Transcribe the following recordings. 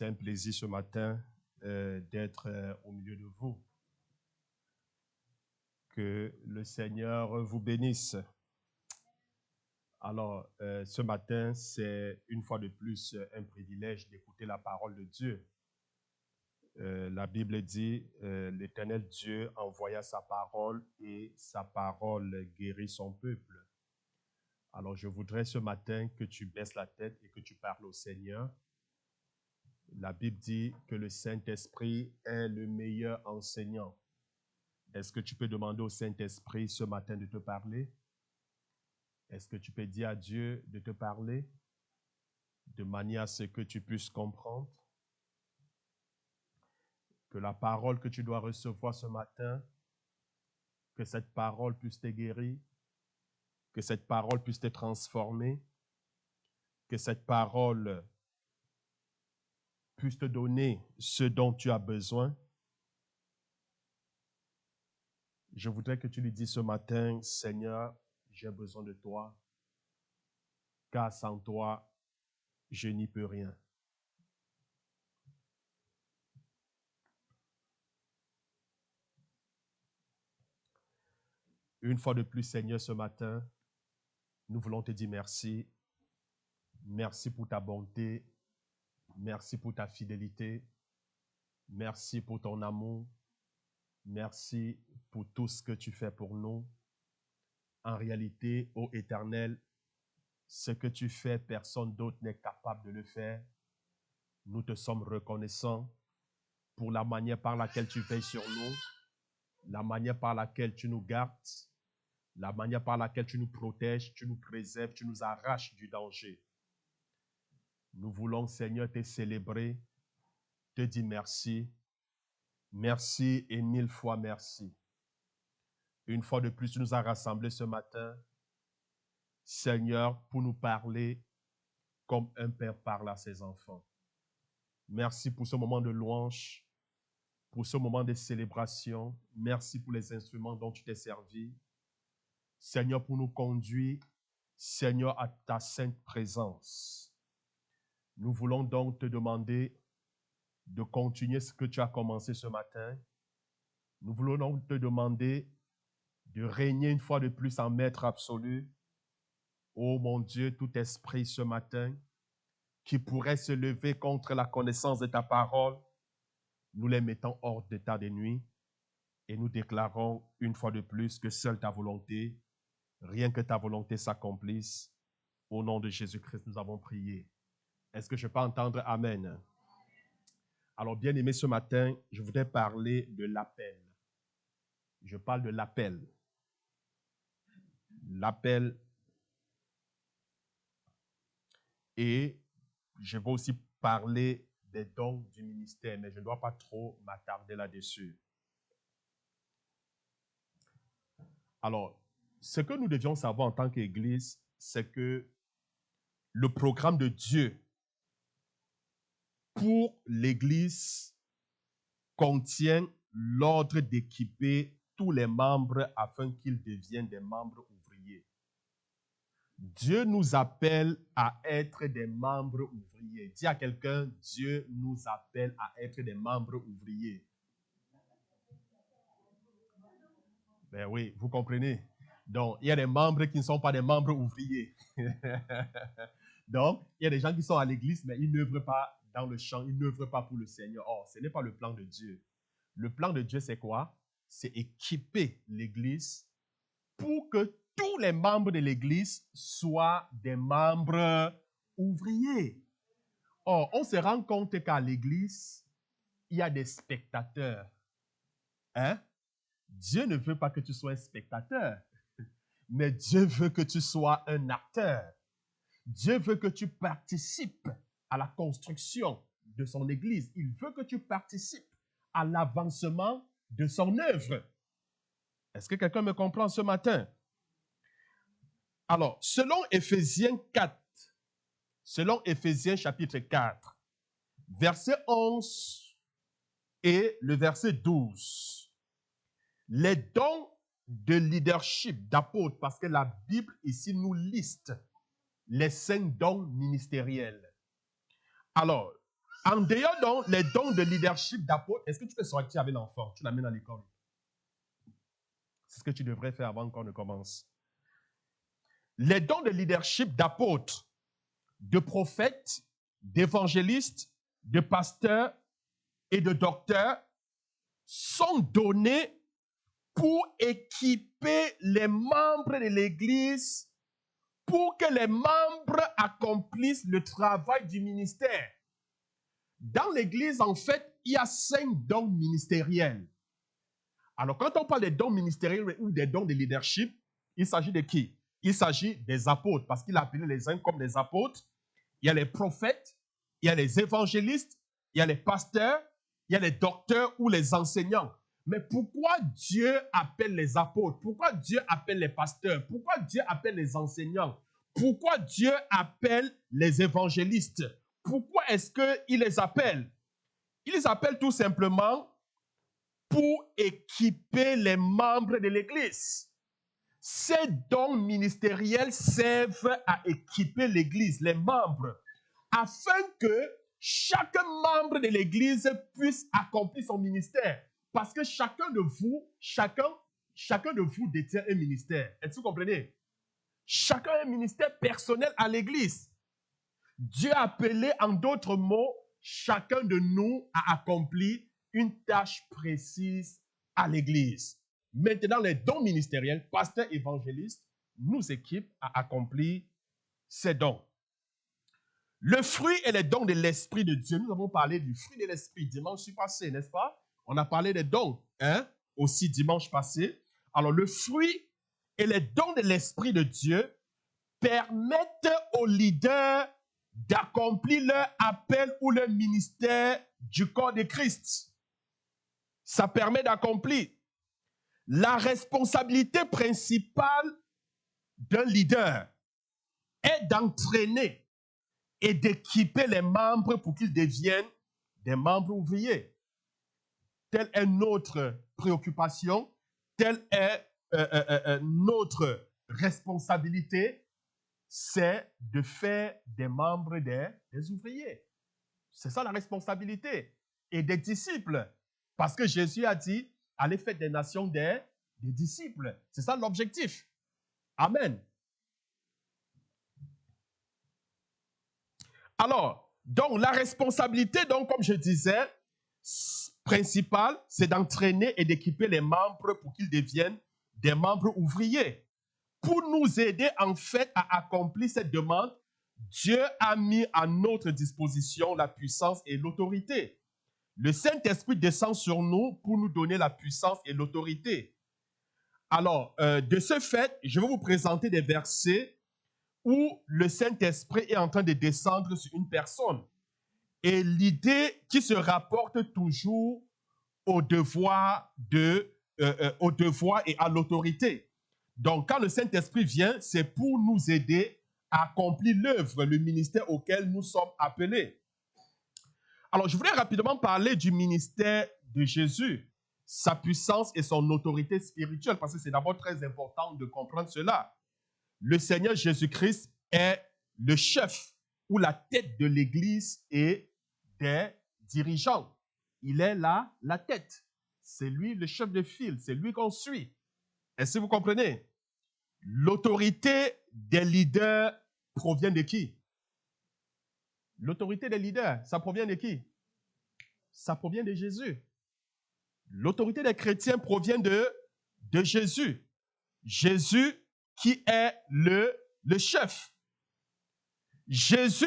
C'est un plaisir ce matin d'être au milieu de vous. Que le Seigneur vous bénisse. Alors, ce matin, c'est une fois de plus un privilège d'écouter la parole de Dieu. La Bible dit, l'Éternel Dieu envoya sa parole et sa parole guérit son peuple. Alors, je voudrais ce matin que tu baisses la tête et que tu parles au Seigneur. La Bible dit que le Saint-Esprit est le meilleur enseignant. Est-ce que tu peux demander au Saint-Esprit ce matin de te parler? Est-ce que tu peux dire à Dieu de te parler de manière à ce que tu puisses comprendre? Que la parole que tu dois recevoir ce matin, que cette parole puisse te guérir, que cette parole puisse te transformer, que cette parole puisse te donner ce dont tu as besoin. Je voudrais que tu lui dises ce matin, Seigneur, j'ai besoin de toi, car sans toi, je n'y peux rien. Une fois de plus, Seigneur, ce matin, nous voulons te dire merci. Merci pour ta bonté. Merci pour ta fidélité. Merci pour ton amour. Merci pour tout ce que tu fais pour nous. En réalité, ô Éternel, ce que tu fais, personne d'autre n'est capable de le faire. Nous te sommes reconnaissants pour la manière par laquelle tu veilles sur nous, la manière par laquelle tu nous gardes, la manière par laquelle tu nous protèges, tu nous préserves, tu nous arraches du danger. Nous voulons, Seigneur, te célébrer, te dire merci. Merci et 1000 fois merci. Une fois de plus, tu nous as rassemblés ce matin, Seigneur, pour nous parler comme un père parle à ses enfants. Merci pour ce moment de louange, pour ce moment de célébration. Merci pour les instruments dont tu t'es servi. Seigneur, pour nous conduire, Seigneur, à ta sainte présence. Nous voulons donc te demander de continuer ce que tu as commencé ce matin. Nous voulons donc te demander de régner une fois de plus en maître absolu. Oh mon Dieu, tout esprit ce matin qui pourrait se lever contre la connaissance de ta parole, nous les mettons hors d'état de nuit et nous déclarons une fois de plus que seule ta volonté, rien que ta volonté s'accomplisse. Au nom de Jésus-Christ, nous avons prié. Est-ce que je peux entendre Amen? Alors, bien aimé, ce matin, je voudrais parler de l'appel. Je parle de l'appel. L'appel. Et je vais aussi parler des dons du ministère, mais je ne dois pas trop m'attarder là-dessus. Alors, ce que nous devions savoir en tant qu'Église, c'est que le programme de Dieu pour l'Église contient l'ordre d'équiper tous les membres afin qu'ils deviennent des membres ouvriers. Dieu nous appelle à être des membres ouvriers. Dis à quelqu'un, Dieu nous appelle à être des membres ouvriers. Ben oui, vous comprenez. Donc, il y a des membres qui ne sont pas des membres ouvriers. Donc, il y a des gens qui sont à l'église, mais ils n'œuvrent pas dans le champ, ils n'œuvrent pas pour le Seigneur. Or, ce n'est pas le plan de Dieu. Le plan de Dieu, c'est quoi? C'est équiper l'église pour que tous les membres de l'église soient des membres ouvriers. Or, on se rend compte qu'à l'église, il y a des spectateurs. Hein? Dieu ne veut pas que tu sois un spectateur, mais Dieu veut que tu sois un acteur. Dieu veut que tu participes à la construction de son Église. Il veut que tu participes à l'avancement de son œuvre. Est-ce que quelqu'un me comprend ce matin? Alors, selon Éphésiens chapitre 4, verset 11 et le verset 12, les dons de leadership, d'apôtre, parce que la Bible ici nous liste les 5 dons ministériels. Alors, En dehors donc, les dons de leadership d'apôtre, est-ce que tu peux sortir avec l'enfant? Tu l'amènes à l'école. C'est ce que tu devrais faire avant qu'on ne commence. Les dons de leadership d'apôtre, de prophète, d'évangéliste, de pasteur et de docteur sont donnés pour équiper les membres de l'Église, pour que les membres accomplissent le travail du ministère. Dans l'Église, en fait, il y a 5 dons ministériels. Alors, quand on parle des dons ministériels ou des dons de leadership, il s'agit de qui? Il s'agit des apôtres, parce qu'il a appelé les uns comme des apôtres. Il y a les prophètes, il y a les évangélistes, il y a les pasteurs, il y a les docteurs ou les enseignants. Mais pourquoi Dieu appelle les apôtres? Pourquoi Dieu appelle les pasteurs? Pourquoi Dieu appelle les enseignants? Pourquoi Dieu appelle les évangélistes? Pourquoi est-ce qu'il les appelle? Il les appelle tout simplement pour équiper les membres de l'Église. Ces dons ministériels servent à équiper l'Église, les membres, afin que chaque membre de l'Église puisse accomplir son ministère. Parce que chacun de vous détient un ministère. Est-ce que vous comprenez? Chacun a un ministère personnel à l'Église. Dieu a appelé, en d'autres mots, chacun de nous à accomplir une tâche précise à l'Église. Maintenant, les dons ministériels, pasteurs, évangélistes, nous équipent à accomplir ces dons. Le fruit et les dons de l'Esprit de Dieu. Nous avons parlé du fruit de l'Esprit dimanche passé, n'est-ce pas? On a parlé des dons, aussi dimanche passé. Alors, le fruit et les dons de l'Esprit de Dieu permettent aux leaders d'accomplir leur appel ou leur ministère du corps de Christ. Ça permet d'accomplir. La responsabilité principale d'un leader est d'entraîner et d'équiper les membres pour qu'ils deviennent des membres ouvriers. Telle est notre préoccupation, telle est notre responsabilité, c'est de faire des membres des ouvriers. C'est ça la responsabilité. Et des disciples. Parce que Jésus a dit, allez faire des nations des disciples. C'est ça l'objectif. Amen. Alors, donc la responsabilité, donc comme je disais, principale, c'est d'entraîner et d'équiper les membres pour qu'ils deviennent des membres ouvriers. Pour nous aider en fait à accomplir cette demande, Dieu a mis à notre disposition la puissance et l'autorité. Le Saint-Esprit descend sur nous pour nous donner la puissance et l'autorité. Alors, de ce fait, je vais vous présenter des versets où le Saint-Esprit est en train de descendre sur une personne. Et l'idée qui se rapporte toujours au devoir et à l'autorité. Donc, quand le Saint-Esprit vient, c'est pour nous aider à accomplir l'œuvre, le ministère auquel nous sommes appelés. Alors, je voulais rapidement parler du ministère de Jésus, sa puissance et son autorité spirituelle, parce que c'est d'abord très important de comprendre cela. Le Seigneur Jésus-Christ est le chef ou la tête de l'Église et des dirigeants. Il est là, la tête. C'est lui le chef de file, c'est lui qu'on suit. Est-ce que vous comprenez? L'autorité des leaders provient de qui? L'autorité des leaders, ça provient de qui? Ça provient de Jésus. L'autorité des chrétiens provient de Jésus. Jésus qui est le chef. Jésus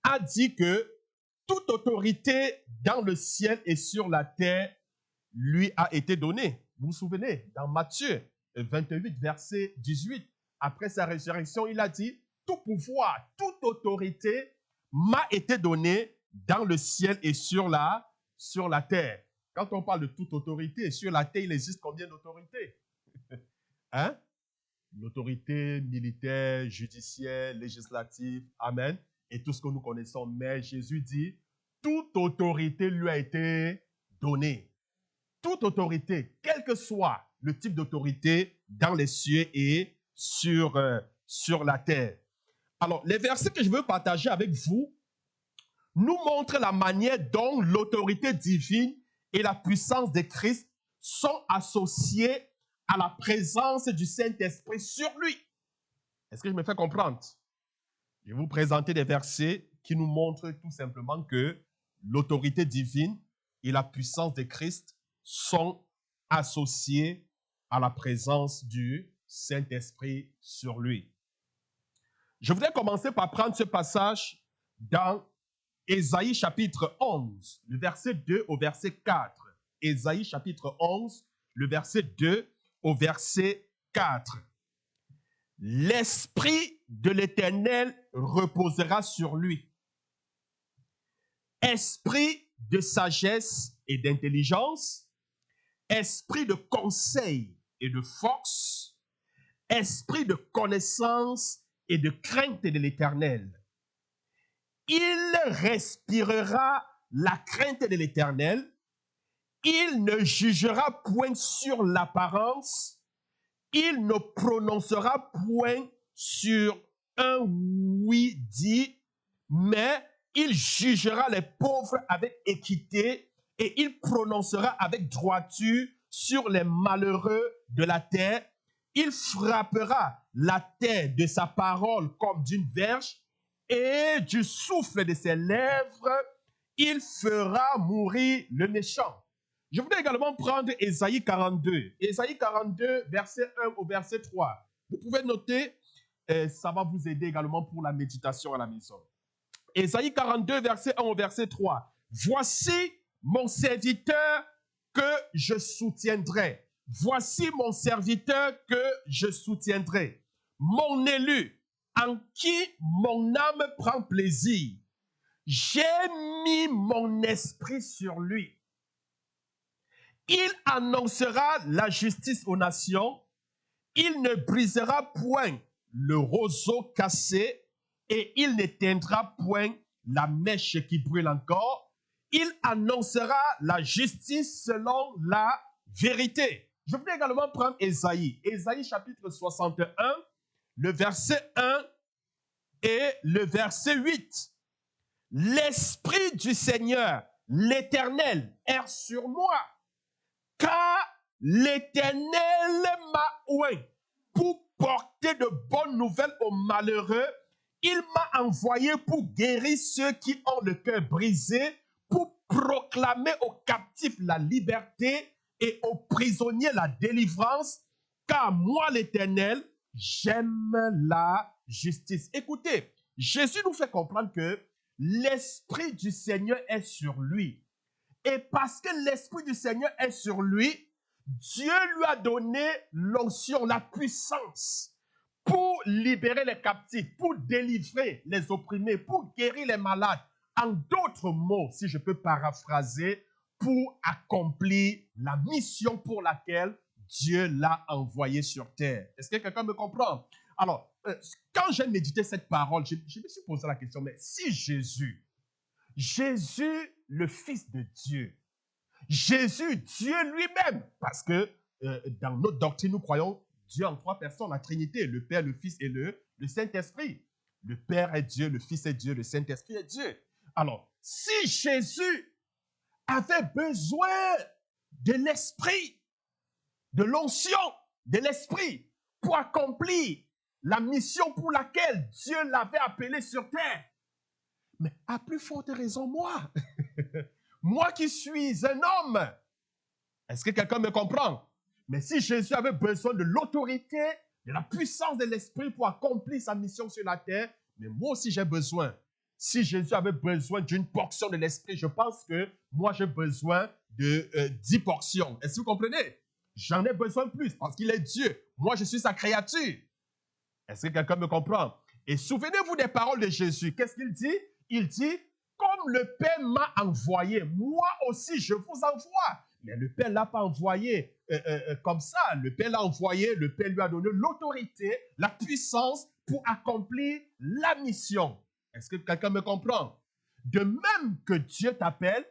a dit que toute autorité dans le ciel et sur la terre lui a été donnée. Vous vous souvenez, dans Matthieu 28, verset 18, après sa résurrection, il a dit, tout pouvoir, toute autorité m'a été donnée dans le ciel et sur la terre. Quand on parle de toute autorité, sur la terre, il existe combien d'autorités? Hein? L'autorité militaire, judiciaire, législative, amen, et tout ce que nous connaissons. Mais Jésus dit, toute autorité lui a été donnée. Toute autorité, quel que soit le type d'autorité dans les cieux et sur la terre. Alors, les versets que je veux partager avec vous nous montre la manière dont l'autorité divine et la puissance de Christ sont associées à la présence du Saint-Esprit sur lui. Est-ce que je me fais comprendre? Je vais vous présenter des versets qui nous montrent tout simplement que l'autorité divine et la puissance de Christ sont associées à la présence du Saint-Esprit sur lui. Je voudrais commencer par prendre ce passage dans Ésaïe chapitre 11, le verset 2 au verset 4. Ésaïe chapitre 11, le verset 2 au verset 4. L'Esprit de l'Éternel reposera sur lui. Esprit de sagesse et d'intelligence, esprit de conseil et de force, esprit de connaissance et de crainte de l'Éternel. Il respirera la crainte de l'Éternel. Il ne jugera point sur l'apparence. Il ne prononcera point sur un oui dit, mais il jugera les pauvres avec équité et il prononcera avec droiture sur les malheureux de la terre. Il frappera la terre de sa parole comme d'une verge et du souffle de ses lèvres, il fera mourir le méchant. Je voudrais également prendre Ésaïe 42. Ésaïe 42, verset 1 au verset 3. Vous pouvez noter, ça va vous aider également pour la méditation à la maison. Ésaïe 42, verset 1 au verset 3. Voici mon serviteur que je soutiendrai. Voici mon serviteur que je soutiendrai. Mon élu, en qui mon âme prend plaisir. J'ai mis mon esprit sur lui. Il annoncera la justice aux nations. Il ne brisera point le roseau cassé et il n'éteindra point la mèche qui brûle encore. Il annoncera la justice selon la vérité. Je voudrais également prendre Ésaïe. Ésaïe chapitre 61, le verset 1 et le verset 8. L'Esprit du Seigneur, l'Éternel, est sur moi, car l'Éternel m'a oint pour porter de bonnes nouvelles aux malheureux. Il m'a envoyé pour guérir ceux qui ont le cœur brisé, pour proclamer aux captifs la liberté et aux prisonniers la délivrance, car moi, l'Éternel, j'aime la justice. Écoutez, Jésus nous fait comprendre que l'Esprit du Seigneur est sur lui. Et parce que l'Esprit du Seigneur est sur lui, Dieu lui a donné l'onction, la puissance pour libérer les captifs, pour délivrer les opprimés, pour guérir les malades. En d'autres mots, si je peux paraphraser, pour accomplir la mission pour laquelle Dieu l'a envoyé sur terre. Est-ce que quelqu'un me comprend? Alors, quand j'ai médité cette parole, je me suis posé la question, mais si Jésus, le Fils de Dieu, Jésus, Dieu lui-même, parce que dans notre doctrine, nous croyons Dieu en trois personnes, la Trinité, le Père, le Fils et le Saint-Esprit. Le Père est Dieu, le Fils est Dieu, le Saint-Esprit est Dieu. Alors, si Jésus avait besoin de l'Esprit, de l'onction de l'Esprit pour accomplir la mission pour laquelle Dieu l'avait appelé sur terre, mais à plus forte raison, moi, moi qui suis un homme, est-ce que quelqu'un me comprend? Mais si Jésus avait besoin de l'autorité, de la puissance de l'Esprit pour accomplir sa mission sur la terre, mais moi aussi j'ai besoin. Si Jésus avait besoin d'une portion de l'Esprit, je pense que moi j'ai besoin de 10 portions. Est-ce que vous comprenez? J'en ai besoin plus parce qu'il est Dieu. Moi je suis sa créature. Est-ce que quelqu'un me comprend? Et souvenez-vous des paroles de Jésus. Qu'est-ce qu'il dit? Il dit, comme le Père m'a envoyé, moi aussi je vous envoie. Mais le Père ne l'a pas envoyé comme ça. Le Père l'a envoyé, le Père lui a donné l'autorité, la puissance pour accomplir la mission. Est-ce que quelqu'un me comprend? De même que Dieu t'appelle,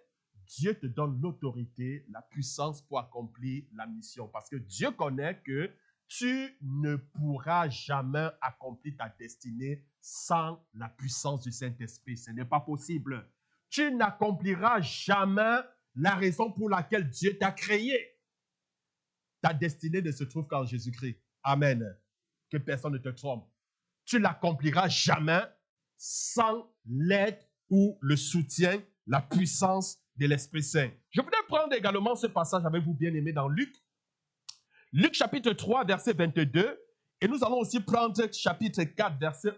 Dieu te donne l'autorité, la puissance pour accomplir la mission. Parce que Dieu connaît que tu ne pourras jamais accomplir ta destinée sans la puissance du Saint-Esprit. Ce n'est pas possible. tu n'accompliras jamais la raison pour laquelle Dieu t'a créé. Ta destinée ne se trouve qu'en Jésus-Christ. Amen. Que personne ne te trompe. Tu l'accompliras jamais sans l'aide ou le soutien, la puissance de l'Esprit Saint. Je voudrais prendre également ce passage avec vous, bien-aimés, dans Luc. Luc chapitre 3, verset 22. Et nous allons aussi prendre chapitre 4, verset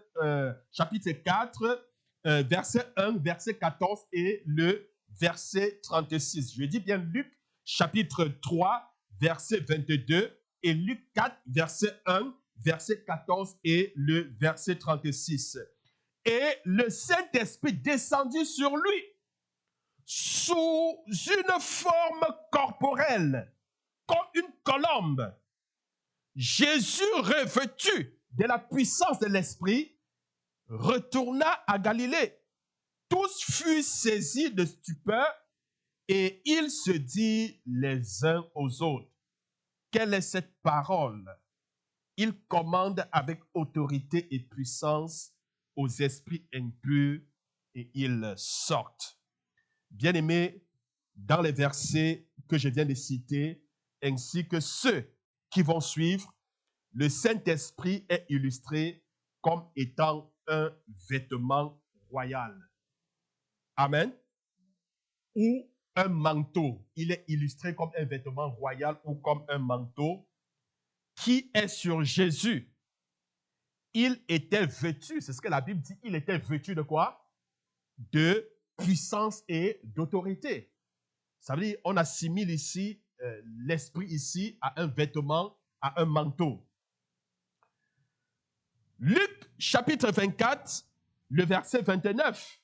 1, verset 14 et le verset 36. Je dis bien Luc chapitre 3, verset 22 et Luc 4, verset 1, verset 14 et le verset 36. Et le Saint-Esprit descendit sur lui sous une forme corporelle, comme une colombe. Jésus, revêtu de la puissance de l'Esprit, retourna à Galilée. Tous furent saisis de stupeur et ils se dirent les uns aux autres: quelle est cette parole? Il commande avec autorité et puissance aux esprits impurs et ils sortent. Bien-aimés, dans les versets que je viens de citer, ainsi que ceux qui vont suivre, le Saint-Esprit est illustré comme étant un vêtement royal. Amen. Ou un manteau. Il est illustré comme un vêtement royal ou comme un manteau qui est sur Jésus. Il était vêtu, c'est ce que la Bible dit, il était vêtu de quoi? De puissance et d'autorité. Ça veut dire, on assimile ici l'esprit ici à un vêtement, à un manteau. Luc chapitre 24, le verset 29,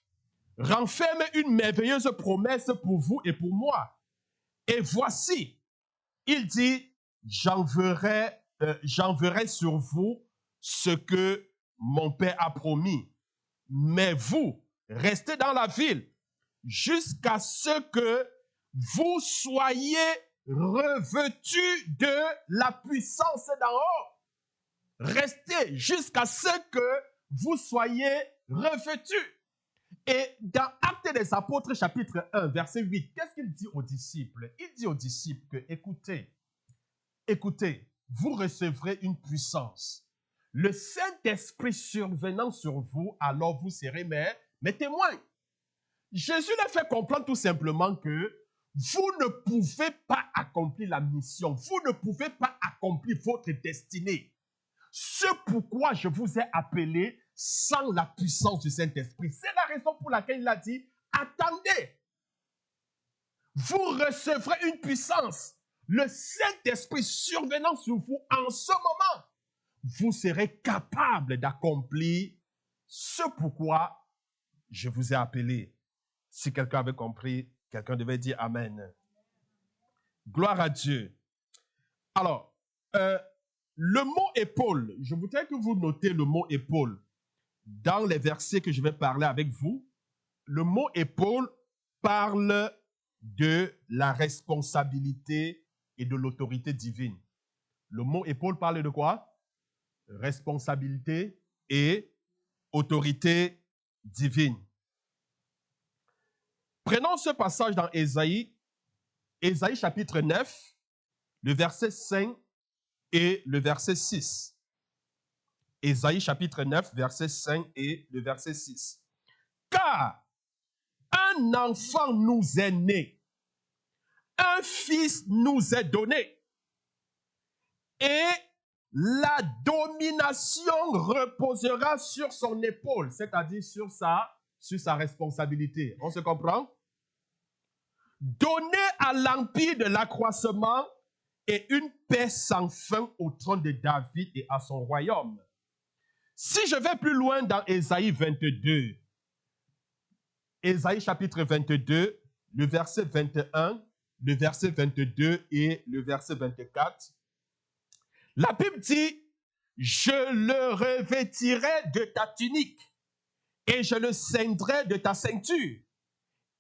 renferme une merveilleuse promesse pour vous et pour moi. Et voici, il dit, j'enverrai sur vous ce que mon Père a promis. Mais vous, restez dans la ville jusqu'à ce que vous soyez revêtus de la puissance d'en haut. Restez jusqu'à ce que vous soyez revêtus. Et dans Actes des Apôtres, chapitre 1, verset 8, qu'est-ce qu'il dit aux disciples? Il dit aux disciples que, écoutez, vous recevrez une puissance. Le Saint-Esprit survenant sur vous, alors vous serez mes témoins. Jésus leur fait comprendre tout simplement que vous ne pouvez pas accomplir la mission, vous ne pouvez pas accomplir votre destinée. Ce pourquoi je vous ai appelé sans la puissance du Saint-Esprit. C'est la raison pour laquelle il a dit, attendez, vous recevrez une puissance. Le Saint-Esprit survenant sur vous en ce moment, vous serez capable d'accomplir ce pourquoi je vous ai appelé. Si quelqu'un avait compris, quelqu'un devait dire Amen. Gloire à Dieu. Alors, le mot épaule, je voudrais que vous notez le mot épaule. Dans les versets que je vais parler avec vous, le mot épaule parle de la responsabilité et de l'autorité divine. Le mot épaule parle de quoi? Responsabilité et autorité divine. Prenons ce passage dans Ésaïe chapitre 9, le verset 5 et le verset 6. Ésaïe chapitre 9, verset 5 et le verset 6. Car un enfant nous est né, un fils nous est donné, et la domination reposera sur son épaule, c'est-à-dire sur sa responsabilité. On se comprend? Donner à l'empire de l'accroissement et une paix sans fin au trône de David et à son royaume. Si je vais plus loin dans Ésaïe 22, Ésaïe chapitre 22, le verset 21, le verset 22 et le verset 24, la Bible dit, je le revêtirai de ta tunique et je le ceindrai de ta ceinture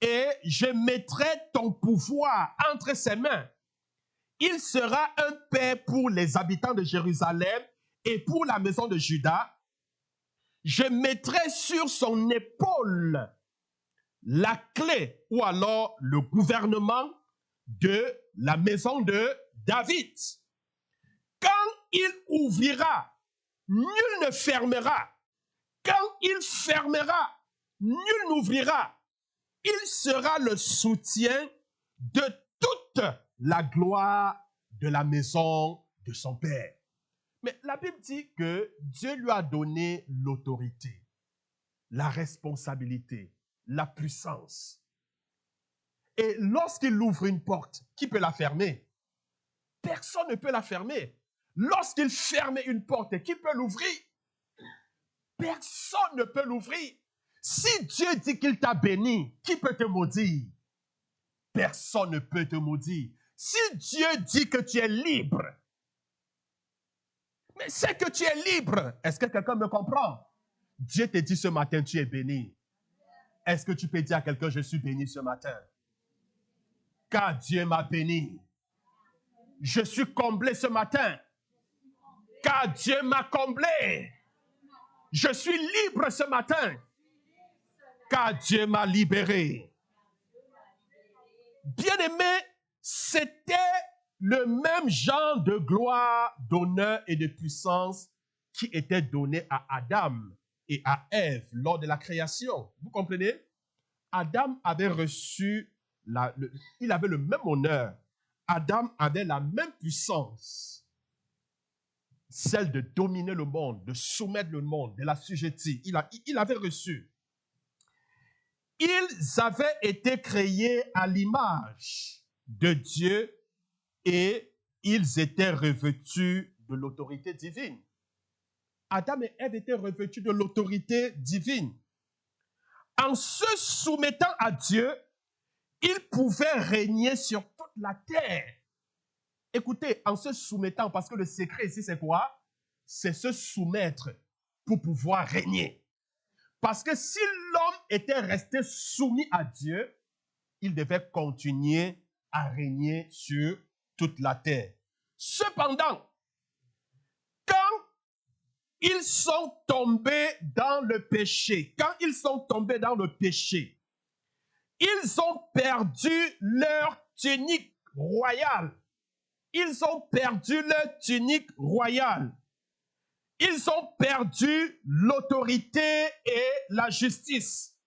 et je mettrai ton pouvoir entre ses mains. Il sera un père pour les habitants de Jérusalem et pour la maison de Juda. Je mettrai sur son épaule la clé ou alors le gouvernement de la maison de David. Quand il ouvrira, nul ne fermera. Quand il fermera, nul n'ouvrira. Il sera le soutien de toute la gloire de la maison de son Père. Mais la Bible dit que Dieu lui a donné l'autorité, la responsabilité, la puissance. Et lorsqu'il ouvre une porte, qui peut la fermer? Personne ne peut la fermer. Lorsqu'il ferme une porte, qui peut l'ouvrir? Personne ne peut l'ouvrir. Si Dieu dit qu'il t'a béni, qui peut te maudire? Personne ne peut te maudire. Si Dieu dit que tu es libre, mais c'est que tu es libre. Est-ce que quelqu'un me comprend? Dieu te dit ce matin, tu es béni. Est-ce que tu peux dire à quelqu'un, je suis béni ce matin? Car Dieu m'a béni. Je suis comblé ce matin. Car Dieu m'a comblé. Je suis libre ce matin. Car Dieu m'a libéré. Bien-aimé, c'était le même genre de gloire, d'honneur et de puissance qui était donné à Adam et à Ève lors de la création. Vous comprenez? Adam avait reçu, il avait le même honneur. Adam avait la même puissance, celle de dominer le monde, de soumettre le monde, de l'assujettir. Il avait reçu. Ils avaient été créés à l'image de Dieu et ils étaient revêtus de l'autorité divine. Adam et Ève étaient revêtus de l'autorité divine. En se soumettant à Dieu, ils pouvaient régner sur toute la terre. Écoutez, en se soumettant, parce que le secret ici, c'est quoi? C'est se soumettre pour pouvoir régner. Parce que si l'homme était resté soumis à Dieu, il devait continuer à régner sur toute la terre. Cependant, quand ils sont tombés dans le péché, ils ont perdu leur tunique royale. Ils ont perdu leur tunique royale. Ils ont perdu l'autorité et la justice.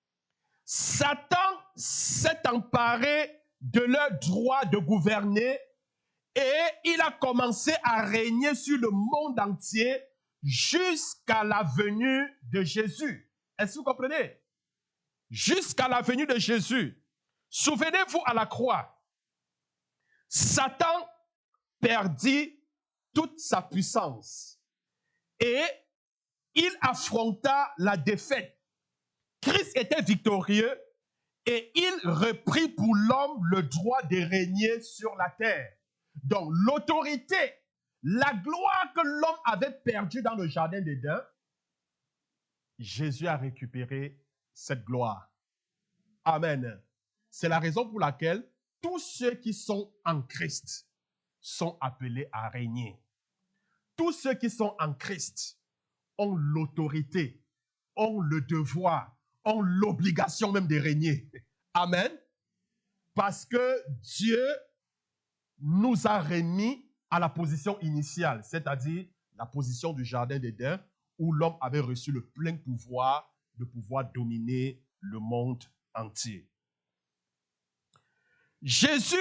Satan s'est emparé de leur droit de gouverner et il a commencé à régner sur le monde entier jusqu'à la venue de Jésus. Est-ce que vous comprenez? Jusqu'à la venue de Jésus. Souvenez-vous à la croix, Satan perdit toute sa puissance et il affronta la défaite. Christ était victorieux et il reprit pour l'homme le droit de régner sur la terre. Donc l'autorité, la gloire que l'homme avait perdue dans le jardin d'Éden, Jésus a récupéré cette gloire. Amen. C'est la raison pour laquelle tous ceux qui sont en Christ sont appelés à régner. Tous ceux qui sont en Christ ont l'autorité, ont le devoir, ont l'obligation même de régner. Amen. Parce que Dieu nous a remis à la position initiale, c'est-à-dire la position du jardin d'Éden, où l'homme avait reçu le plein pouvoir de pouvoir dominer le monde entier. Jésus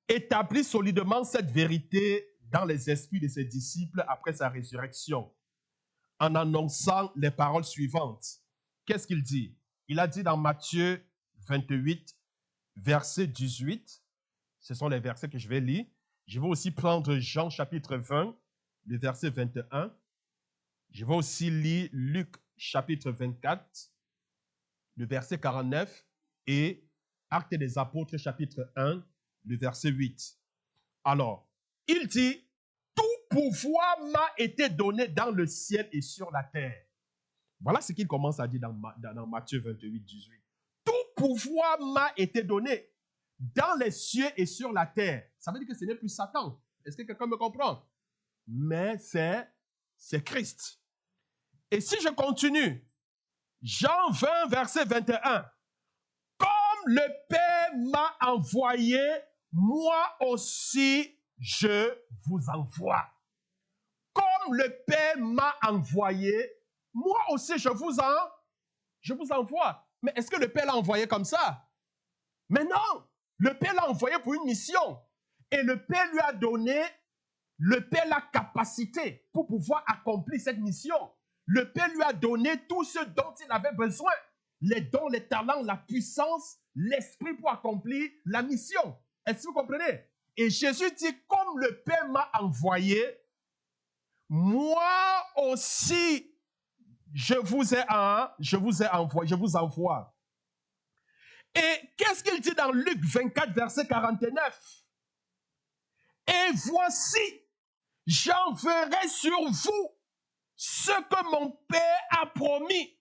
établit solidement cette vérité dans les esprits de ses disciples après sa résurrection, en annonçant les paroles suivantes. Qu'est-ce qu'il dit? Il a dit dans Matthieu 28, verset 18, ce sont les versets que je vais lire. Je vais aussi prendre Jean chapitre 20, le verset 21. Je vais aussi lire Luc chapitre 24, le verset 49 et Actes des Apôtres chapitre 1, le verset 8. Alors, il dit, tout pouvoir m'a été donné dans le ciel et sur la terre. Voilà ce qu'il commence à dire dans Matthieu 28, 18. Tout pouvoir m'a été donné dans les cieux et sur la terre. Ça veut dire que ce n'est plus Satan. Est-ce que quelqu'un me comprend? Mais c'est Christ. Et si je continue, Jean 20, verset 21. le Père m'a envoyé, moi aussi je vous envoie. Comme le Père m'a envoyé, moi aussi je vous envoie. Mais est-ce que le Père l'a envoyé comme ça? Mais non, le Père l'a envoyé pour une mission. Et le Père lui a donné, le Père la capacité pour pouvoir accomplir cette mission. Le Père lui a donné tout ce dont il avait besoin. Les dons, les talents, la puissance, l'esprit pour accomplir la mission. Est-ce que vous comprenez? Et Jésus dit, comme le Père m'a envoyé, moi aussi, je vous ai envoyé, je vous envoie. Et qu'est-ce qu'il dit dans Luc 24, verset 49? Et voici, j'enverrai sur vous ce que mon Père a promis.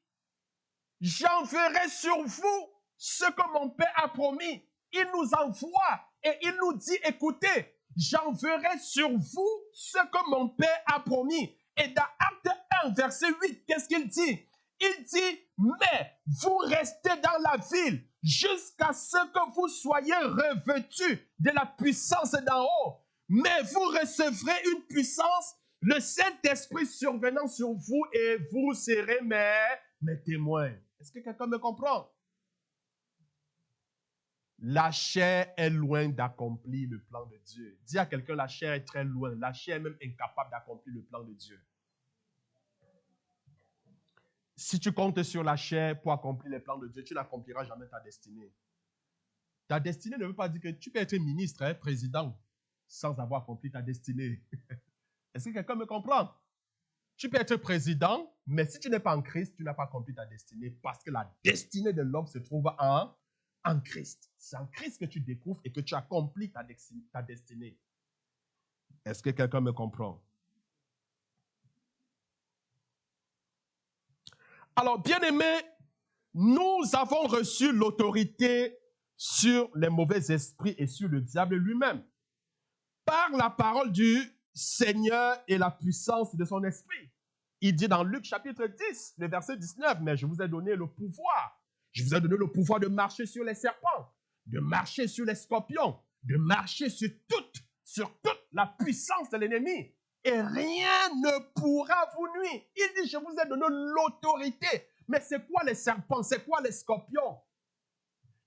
J'enverrai sur vous ce que mon Père a promis. Il nous envoie et il nous dit, écoutez, j'enverrai sur vous ce que mon Père a promis. Et dans Acte 1, verset 8, qu'est-ce qu'il dit? Il dit, mais vous restez dans la ville jusqu'à ce que vous soyez revêtus de la puissance d'en haut. Mais vous recevrez une puissance, le Saint-Esprit survenant sur vous et vous serez mes témoins. Est-ce que quelqu'un me comprend? La chair est loin d'accomplir le plan de Dieu. Dis à quelqu'un, la chair est très loin. La chair est même incapable d'accomplir le plan de Dieu. Si tu comptes sur la chair pour accomplir les plans de Dieu, tu n'accompliras jamais ta destinée. Ta destinée ne veut pas dire que tu peux être ministre, président, sans avoir accompli ta destinée. Est-ce que quelqu'un me comprend? Tu peux être président, mais si tu n'es pas en Christ, tu n'as pas accompli ta destinée parce que la destinée de l'homme se trouve en Christ. C'est en Christ que tu découvres et que tu accomplis ta destinée. Est-ce que quelqu'un me comprend? Alors, bien-aimés, nous avons reçu l'autorité sur les mauvais esprits et sur le diable lui-même par la parole du Seigneur et la puissance de son esprit. Il dit dans Luc chapitre 10, le verset 19, mais je vous ai donné le pouvoir. Je vous ai donné le pouvoir de marcher sur les serpents, de marcher sur les scorpions, de marcher sur toute la puissance de l'ennemi. Et rien ne pourra vous nuire. Il dit, je vous ai donné l'autorité. Mais c'est quoi les serpents? C'est quoi les scorpions?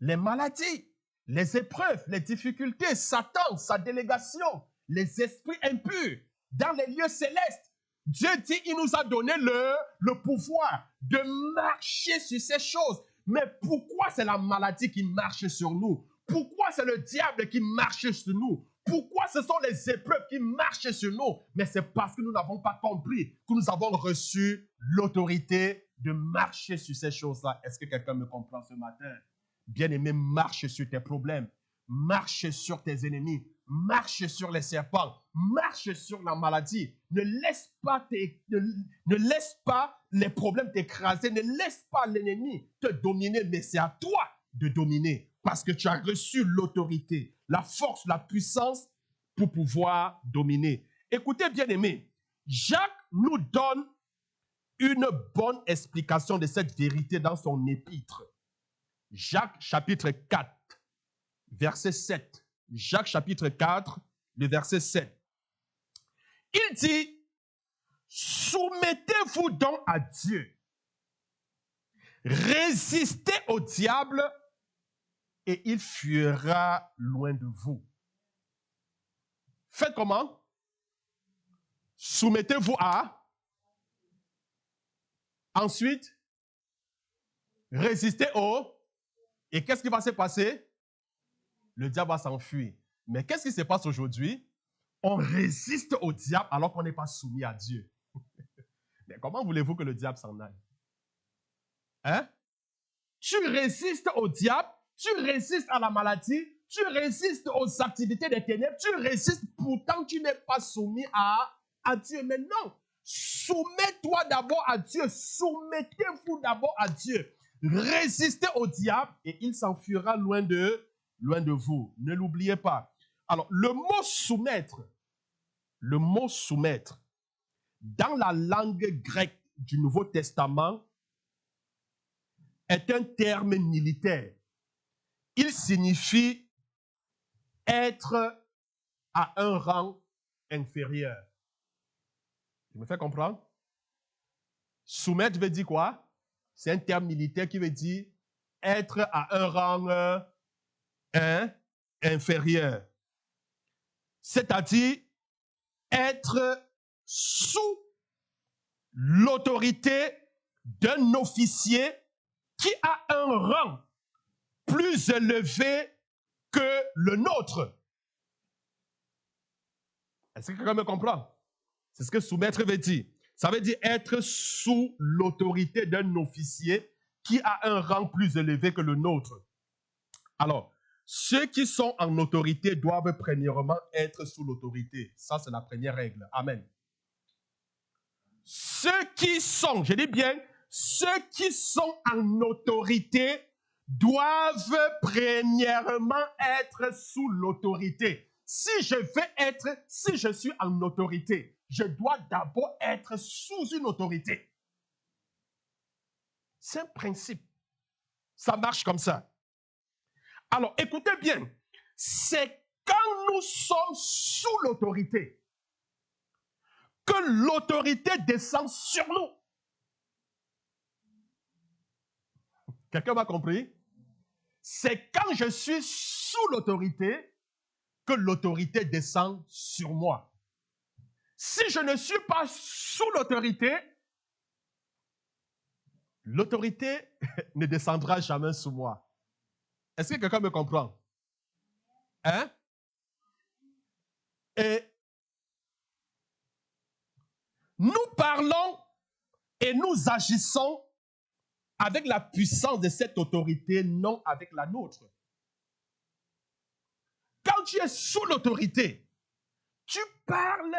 Les maladies, les épreuves, les difficultés, Satan, sa délégation, les esprits impurs dans les lieux célestes. Dieu dit, il nous a donné le pouvoir de marcher sur ces choses. Mais pourquoi c'est la maladie qui marche sur nous? Pourquoi c'est le diable qui marche sur nous? Pourquoi ce sont les épreuves qui marchent sur nous? Mais c'est parce que nous n'avons pas compris que nous avons reçu l'autorité de marcher sur ces choses-là. Est-ce que quelqu'un me comprend ce matin? Bien-aimé, marche sur tes problèmes, marche sur tes ennemis, marche sur les serpents, marche sur la maladie. Ne laisse pas les problèmes t'écraser, ne laisse pas l'ennemi te dominer, mais c'est à toi de dominer parce que tu as reçu l'autorité, la force, la puissance pour pouvoir dominer. Écoutez, bien-aimé, Jacques nous donne une bonne explication de cette vérité dans son épître. Jacques chapitre 4, verset 7. Jacques chapitre 4, le verset 7. Il dit, soumettez-vous donc à Dieu. Résistez au diable et il fuira loin de vous. Faites comment? Soumettez-vous à. Ensuite, résistez au. Et qu'est-ce qui va se passer? Le diable va s'enfuir. Mais qu'est-ce qui se passe aujourd'hui? On résiste au diable alors qu'on n'est pas soumis à Dieu. Mais comment voulez-vous que le diable s'en aille? Hein? Tu résistes au diable, tu résistes à la maladie, tu résistes aux activités des ténèbres, tu résistes, pourtant tu n'es pas soumis à Dieu. Mais non, soumets-toi d'abord à Dieu, soumettez-vous d'abord à Dieu. Résistez au diable et il s'enfuira loin de vous. Ne l'oubliez pas. Alors, le mot soumettre, dans la langue grecque du Nouveau Testament, est un terme militaire. il signifie être à un rang inférieur. Tu me fais comprendre? Soumettre veut dire quoi? C'est un terme militaire qui veut dire être à un rang inférieur. C'est-à-dire être sous l'autorité d'un officier qui a un rang plus élevé que le nôtre. Est-ce que quelqu'un me comprend? C'est ce que soumettre veut dire. Ça veut dire être sous l'autorité d'un officier qui a un rang plus élevé que le nôtre. Alors, ceux qui sont en autorité doivent premièrement être sous l'autorité. Ça, c'est la première règle. Amen. Ceux qui sont, je dis bien, ceux qui sont en autorité doivent premièrement être sous l'autorité. Si je suis en autorité, je dois d'abord être sous une autorité. C'est un principe. Ça marche comme ça. Alors, écoutez bien, c'est quand nous sommes sous l'autorité que l'autorité descend sur nous. Quelqu'un m'a compris? C'est quand je suis sous l'autorité que l'autorité descend sur moi. Si je ne suis pas sous l'autorité, l'autorité ne descendra jamais sous moi. Est-ce que quelqu'un me comprend? Hein? Et nous parlons et nous agissons avec la puissance de cette autorité, non avec la nôtre. Quand tu es sous l'autorité, tu parles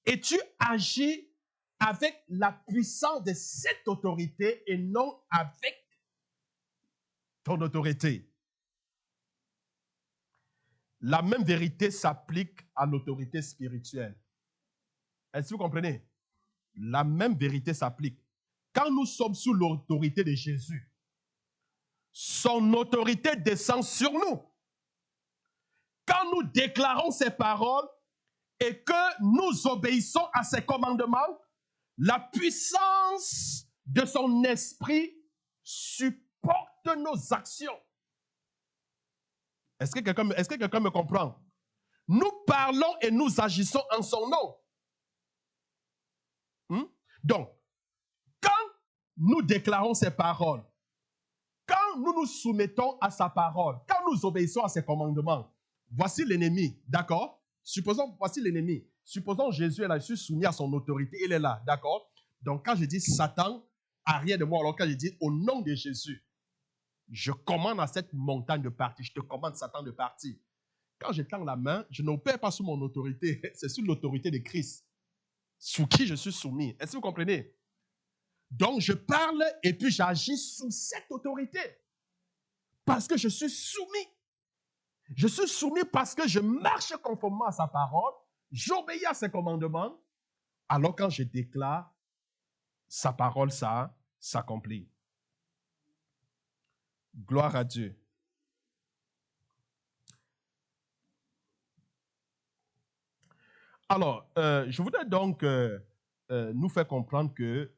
et tu agis avec la puissance de cette autorité et non avec ton autorité. La même vérité s'applique à l'autorité spirituelle. Est-ce que vous comprenez? La même vérité s'applique. Quand nous sommes sous l'autorité de Jésus, son autorité descend sur nous. Quand nous déclarons ses paroles et que nous obéissons à ses commandements, la puissance de son esprit supporte nos actions. Est-ce que quelqu'un me comprend? Nous parlons et nous agissons en son nom. Donc, quand nous déclarons ses paroles, quand nous nous soumettons à sa parole, quand nous obéissons à ses commandements, voici l'ennemi, d'accord? Voici l'ennemi. Supposons Jésus est là, je suis soumis à son autorité, il est là, d'accord? Donc, quand je dis Satan, arrière de moi, alors quand je dis au nom de Jésus, je commande à cette montagne de partir, je te commande Satan de partir. Quand je tends la main, je n'opère pas sous mon autorité, c'est sous l'autorité de Christ, sous qui je suis soumis. Est-ce que vous comprenez? Donc, je parle et puis j'agis sous cette autorité. Parce que je suis soumis. Je suis soumis parce que je marche conformément à sa parole, j'obéis à ses commandements, alors quand je déclare, sa parole, ça s'accomplit. Gloire à Dieu. Alors, je voudrais donc nous faire comprendre que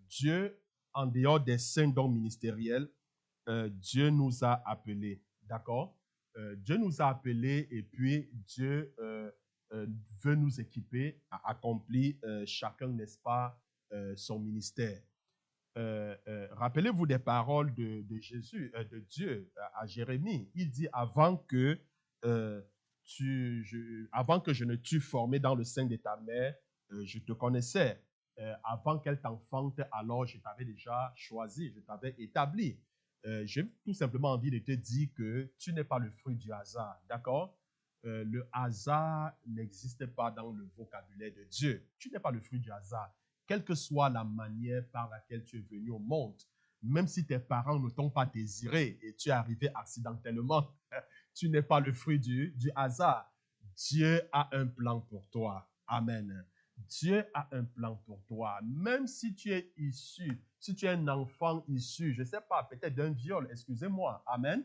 Dieu, en dehors des saints dons ministériels, Dieu nous a appelés, d'accord? Dieu nous a appelés et puis Dieu veut nous équiper à accomplir chacun, n'est-ce pas, son ministère. Rappelez-vous des paroles de Jésus, de Dieu à Jérémie. Il dit avant que je ne t'eus formé dans le sein de ta mère, je te connaissais. Avant qu'elle t'enfante, alors je t'avais déjà choisi, je t'avais établi. J'ai tout simplement envie de te dire que tu n'es pas le fruit du hasard, d'accord? Le hasard n'existe pas dans le vocabulaire de Dieu. Tu n'es pas le fruit du hasard. Quelle que soit la manière par laquelle tu es venu au monde, même si tes parents ne t'ont pas désiré et tu es arrivé accidentellement, tu n'es pas le fruit du hasard. Dieu a un plan pour toi. Amen. Dieu a un plan pour toi. Même si tu es issu, si tu es un enfant issu, je ne sais pas, peut-être d'un viol, excusez-moi. Amen.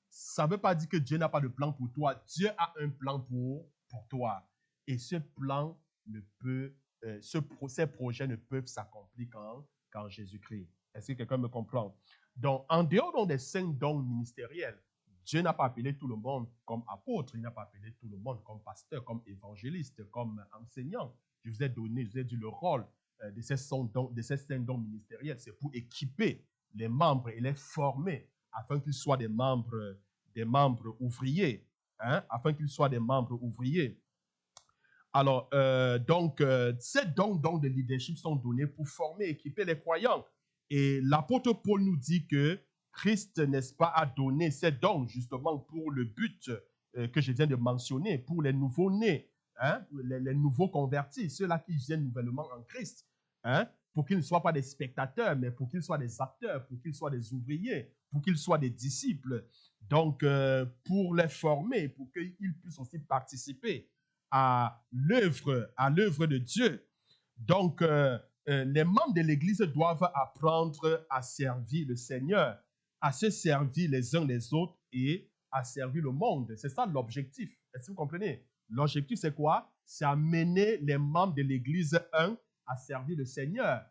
ça ne veut pas dire que Dieu n'a pas de plan pour toi. Dieu a un plan pour toi. Et ce plan ne peut, ces projets ne peuvent s'accomplir qu'en Jésus-Christ. Est-ce que quelqu'un me comprend? Donc, en dehors donc, des 5 dons ministériels, Dieu n'a pas appelé tout le monde comme apôtre, il n'a pas appelé tout le monde comme pasteur, comme évangéliste, comme enseignant. Je vous ai dit le rôle de ces 5 dons ministériels, c'est pour équiper les membres et les former afin qu'ils soient des membres ouvriers, hein, afin qu'ils soient des membres ouvriers. Alors, ces dons de leadership sont donnés pour former, équiper les croyants. Et l'apôtre Paul nous dit que Christ, n'est-ce pas, a donné ces dons justement pour le but que je viens de mentionner, pour les nouveaux-nés, hein, les nouveaux convertis, ceux-là qui viennent nouvellement en Christ, hein, pour qu'ils ne soient pas des spectateurs, mais pour qu'ils soient des acteurs, pour qu'ils soient des ouvriers, pour qu'ils soient des disciples. Donc, pour les former, pour qu'ils puissent aussi participer à l'œuvre de Dieu. Donc, les membres de l'Église doivent apprendre à servir le Seigneur, à se servir les uns les autres et à servir le monde. C'est ça l'objectif. Est-ce que vous comprenez? L'objectif, c'est quoi? C'est amener les membres de l'Église, 1, à servir le Seigneur,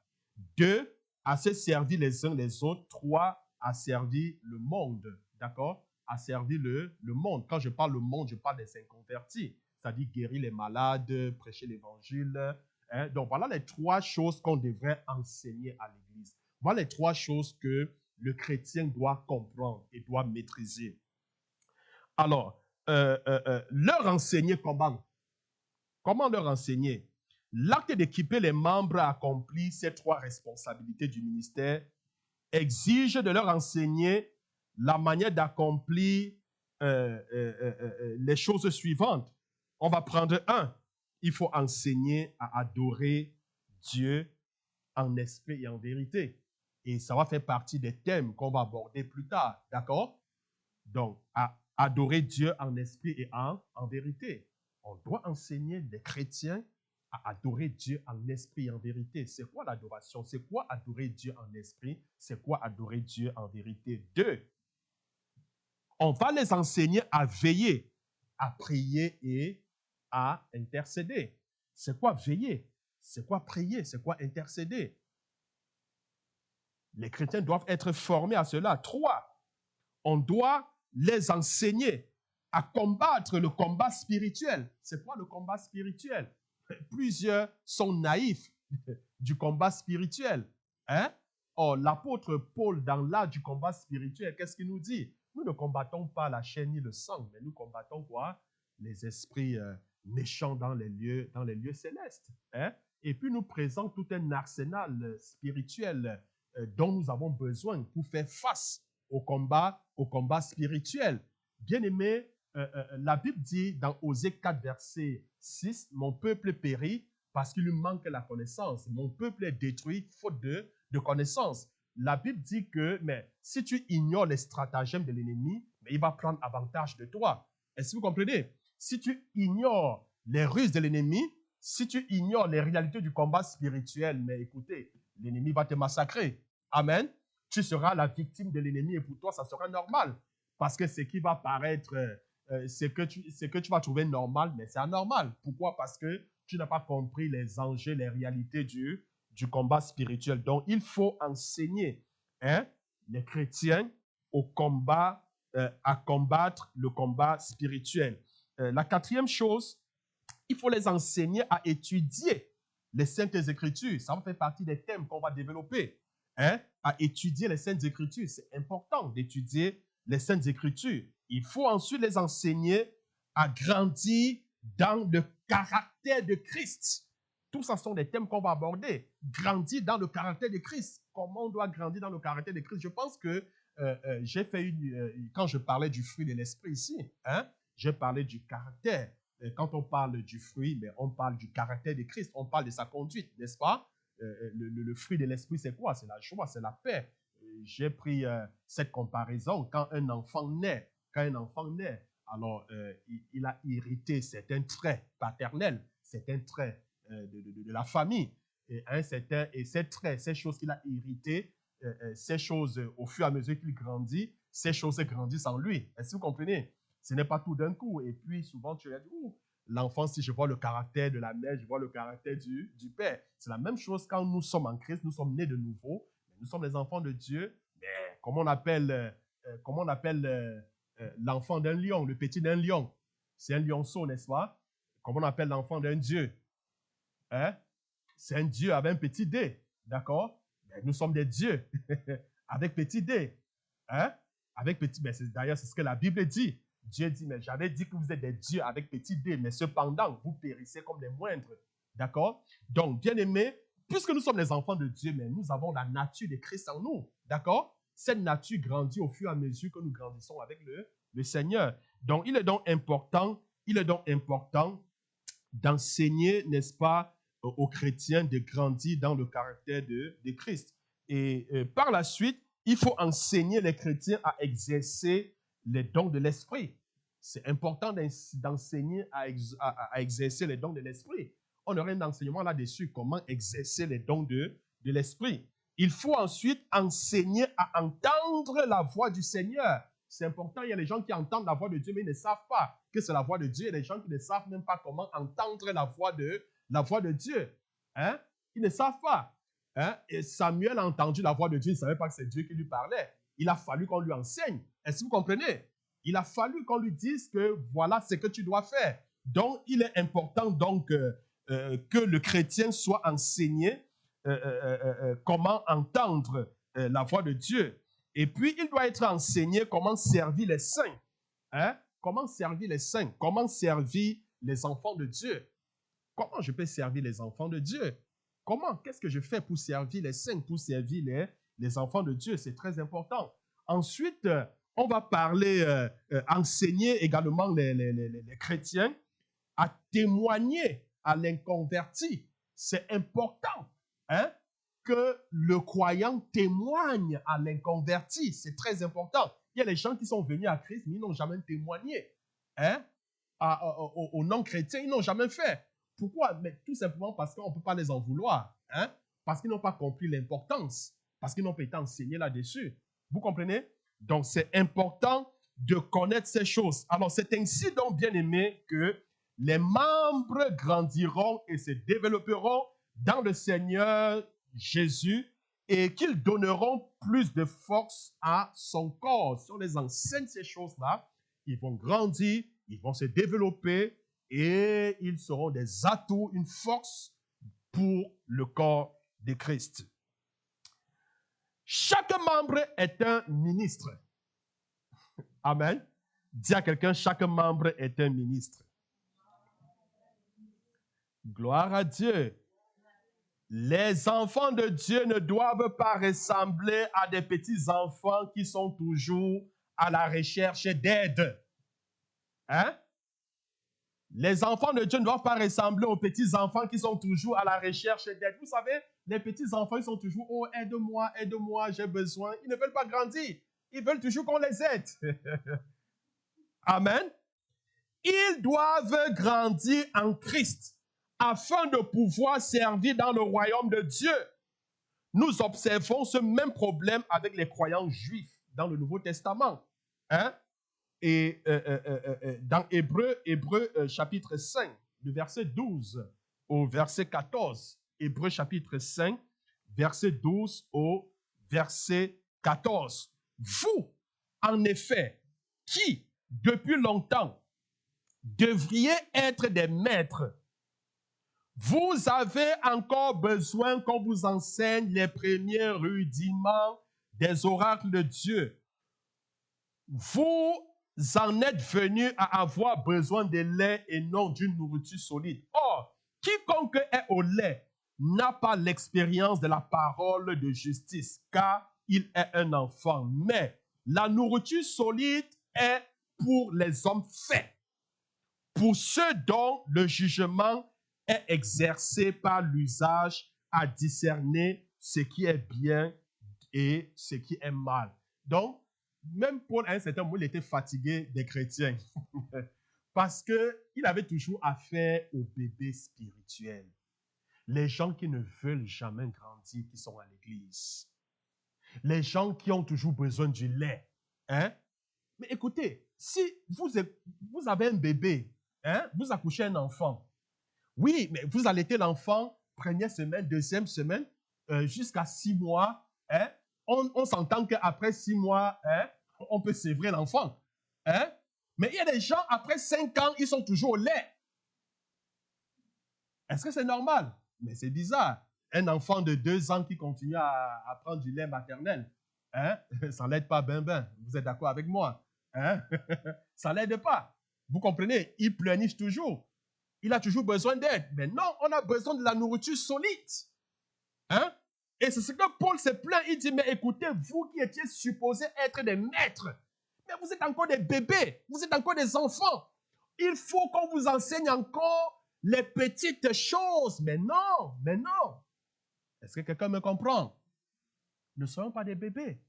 2, à se servir les uns les autres, 3, à servir le monde. D'accord? À servir le monde. Quand je parle le monde, je parle des inconvertis, c'est-à-dire guérir les malades, prêcher l'évangile. Hein? Donc, voilà les 3 choses qu'on devrait enseigner à l'Église. Voilà les 3 choses que le chrétien doit comprendre et doit maîtriser. Alors, leur enseigner comment? Comment leur enseigner? L'acte d'équiper les membres à accomplir ces 3 responsabilités du ministère exige de leur enseigner la manière d'accomplir les choses suivantes. On va prendre 1. Il faut enseigner à adorer Dieu en esprit et en vérité. Et ça va faire partie des thèmes qu'on va aborder plus tard. D'accord? Donc, à adorer Dieu en esprit et en vérité. On doit enseigner les chrétiens à adorer Dieu en esprit et en vérité. C'est quoi l'adoration? C'est quoi adorer Dieu en esprit? C'est quoi adorer Dieu en vérité? 2, on va les enseigner à veiller, à prier et à intercéder. C'est quoi veiller? C'est quoi prier? C'est quoi intercéder? Les chrétiens doivent être formés à cela. 3, on doit les enseigner à combattre le combat spirituel. C'est quoi le combat spirituel? Plusieurs sont naïfs du combat spirituel. Hein? Or, l'apôtre Paul, dans l'art du combat spirituel, qu'est-ce qu'il nous dit? Nous ne combattons pas la chair ni le sang, mais nous combattons quoi? Les esprits méchants dans les lieux célestes. Hein? Et puis, nous présente tout un arsenal spirituel dont nous avons besoin pour faire face au combat spirituel. Bien-aimé, la Bible dit dans Osée 4, verset 6, « Mon peuple périt parce qu'il lui manque la connaissance. Mon peuple est détruit faute de connaissance. » La Bible dit que mais si tu ignores les stratagèmes de l'ennemi, il va prendre avantage de toi. Est-ce que vous comprenez? Si tu ignores les ruses de l'ennemi, si tu ignores les réalités du combat spirituel, mais écoutez, l'ennemi va te massacrer. Amen. Tu seras la victime de l'ennemi et pour toi, ça sera normal. Parce que ce qui va paraître, ce que tu vas trouver normal, mais c'est anormal. Pourquoi? Parce que tu n'as pas compris les enjeux, les réalités du combat spirituel. Donc, il faut enseigner les chrétiens au combat, à combattre le combat spirituel. La 4e chose, il faut les enseigner à étudier les Saintes Écritures. Ça va faire partie des thèmes qu'on va développer. À étudier les Saintes Écritures. C'est important d'étudier les Saintes Écritures. Il faut ensuite les enseigner à grandir dans le caractère de Christ. Tout ça sont des thèmes qu'on va aborder. Grandir dans le caractère de Christ. Comment on doit grandir dans le caractère de Christ? Je pense que j'ai fait quand je parlais du fruit de l'esprit ici, j'ai parlé du caractère. Quand on parle du fruit, mais on parle du caractère de Christ, on parle de sa conduite, n'est-ce pas? Le fruit de l'esprit, c'est quoi? C'est la joie, c'est la paix. J'ai pris cette comparaison. Quand un enfant naît, alors il a hérité certains traits paternels, certains traits de la famille. Et ces traits, ces choses qu'il a héritées, ces choses, au fur et à mesure qu'il grandit, ces choses grandissent en lui. Est-ce que vous comprenez? Ce n'est pas tout d'un coup. Et puis, souvent, tu vas dire, l'enfant, si je vois le caractère de la mère, je vois le caractère du père. C'est la même chose quand nous sommes en Christ, nous sommes nés de nouveau, nous sommes les enfants de Dieu. Mais comment on appelle l'enfant d'un lion, le petit d'un lion? C'est un lionceau, n'est-ce pas? Comment on appelle l'enfant d'un Dieu? Hein? C'est un Dieu avec un petit d, d'accord? Nous sommes des dieux avec petit d. Hein? Avec petit, d'ailleurs, c'est ce que la Bible dit. Dieu dit, mais j'avais dit que vous êtes des dieux avec petit d, mais cependant, vous périssez comme les moindres. D'accord? Donc, bien aimés, puisque nous sommes les enfants de Dieu, mais nous avons la nature de Christ en nous. D'accord? Cette nature grandit au fur et à mesure que nous grandissons avec le Seigneur. Donc, il est donc important d'enseigner, n'est-ce pas, aux chrétiens de grandir dans le caractère de Christ. Et par la suite, il faut enseigner les chrétiens à exercer les dons de l'esprit. C'est important d'enseigner à exercer les dons de l'esprit. On aurait un enseignement là-dessus, comment exercer les dons de l'esprit. Il faut ensuite enseigner à entendre la voix du Seigneur. C'est important, il y a des gens qui entendent la voix de Dieu, mais ils ne savent pas que c'est la voix de Dieu. Il y a des gens qui ne savent même pas comment entendre la voix de Dieu. Hein? Ils ne savent pas. Hein? Et Samuel a entendu la voix de Dieu, il ne savait pas que c'est Dieu qui lui parlait. Il a fallu qu'on lui enseigne. Est-ce que vous comprenez? Il a fallu qu'on lui dise que voilà ce que tu dois faire. Donc, il est important donc que le chrétien soit enseigné comment entendre la voix de Dieu. Et puis, il doit être enseigné comment servir les saints. Hein? Comment servir les saints? Comment servir les enfants de Dieu? Comment je peux servir les enfants de Dieu? Comment? Qu'est-ce que je fais pour servir les saints, pour servir les enfants de Dieu? C'est très important. Ensuite, on va parler, enseigner également les chrétiens à témoigner à l'inconverti. C'est important, hein, que le croyant témoigne à l'inconverti. C'est très important. Il y a des gens qui sont venus à Christ, mais ils n'ont jamais témoigné. Hein, aux non-chrétiens, ils n'ont jamais fait. Pourquoi? Mais tout simplement parce qu'on ne peut pas les en vouloir. Hein, parce qu'ils n'ont pas compris l'importance. Parce qu'ils n'ont pas été enseignés là-dessus. Vous comprenez? Donc, c'est important de connaître ces choses. Alors, c'est ainsi donc, bien aimé, que les membres grandiront et se développeront dans le Seigneur Jésus et qu'ils donneront plus de force à son corps. Si on les enseigne ces choses-là, ils vont grandir, ils vont se développer et ils seront des atouts, une force pour le corps de Christ. Chaque membre est un ministre. Amen. Dis à quelqu'un, chaque membre est un ministre. Gloire à Dieu. Les enfants de Dieu ne doivent pas ressembler à des petits enfants qui sont toujours à la recherche d'aide. Hein? Les enfants de Dieu ne doivent pas ressembler aux petits enfants qui sont toujours à la recherche d'aide. Vous savez, les petits enfants, ils sont toujours, oh, aide-moi, j'ai besoin. Ils ne veulent pas grandir. Ils veulent toujours qu'on les aide. Amen. Ils doivent grandir en Christ afin de pouvoir servir dans le royaume de Dieu. Nous observons ce même problème avec les croyants juifs dans le Nouveau Testament. Hein? Et dans Hébreux chapitre 5, du verset 12 au verset 14. Hébreux chapitre 5, verset 12 au verset 14. Vous, en effet, qui, depuis longtemps, devriez être des maîtres, vous avez encore besoin qu'on vous enseigne les premiers rudiments des oracles de Dieu. Vous en êtes venus à avoir besoin de lait et non d'une nourriture solide. Or, quiconque est au lait n'a pas l'expérience de la parole de justice, car il est un enfant. Mais la nourriture solide est pour les hommes faits, pour ceux dont le jugement est exercé par l'usage à discerner ce qui est bien et ce qui est mal. Donc, même Paul, à un certain moment, il était fatigué des chrétiens parce qu'il avait toujours affaire aux bébés spirituels. Les gens qui ne veulent jamais grandir, qui sont à l'église. Les gens qui ont toujours besoin du lait. Hein? Mais écoutez, si vous avez un bébé, hein, vous accouchez un enfant, oui, mais vous allaitez l'enfant première semaine, deuxième semaine, jusqu'à 6 mois. Hein? On s'entend qu'après 6 mois, hein, on peut sévrer l'enfant. Hein? Mais il y a des gens, après 5 ans, ils sont toujours au lait. Est-ce que c'est normal? Mais c'est bizarre. Un enfant de 2 ans qui continue à prendre du lait maternel, hein? Ça ne l'aide pas ben ben. Vous êtes d'accord avec moi? Hein? Ça ne l'aide pas. Vous comprenez? Il pleurniche toujours. Il a toujours besoin d'aide. Mais non, on a besoin de la nourriture solide. Hein? Et c'est ce que Paul se plaint. Il dit, mais écoutez, vous qui étiez supposés être des maîtres, mais vous êtes encore des bébés, vous êtes encore des enfants. Il faut qu'on vous enseigne encore les petites choses. Mais non, mais non. Est-ce que quelqu'un me comprend? Ne soyons pas des bébés.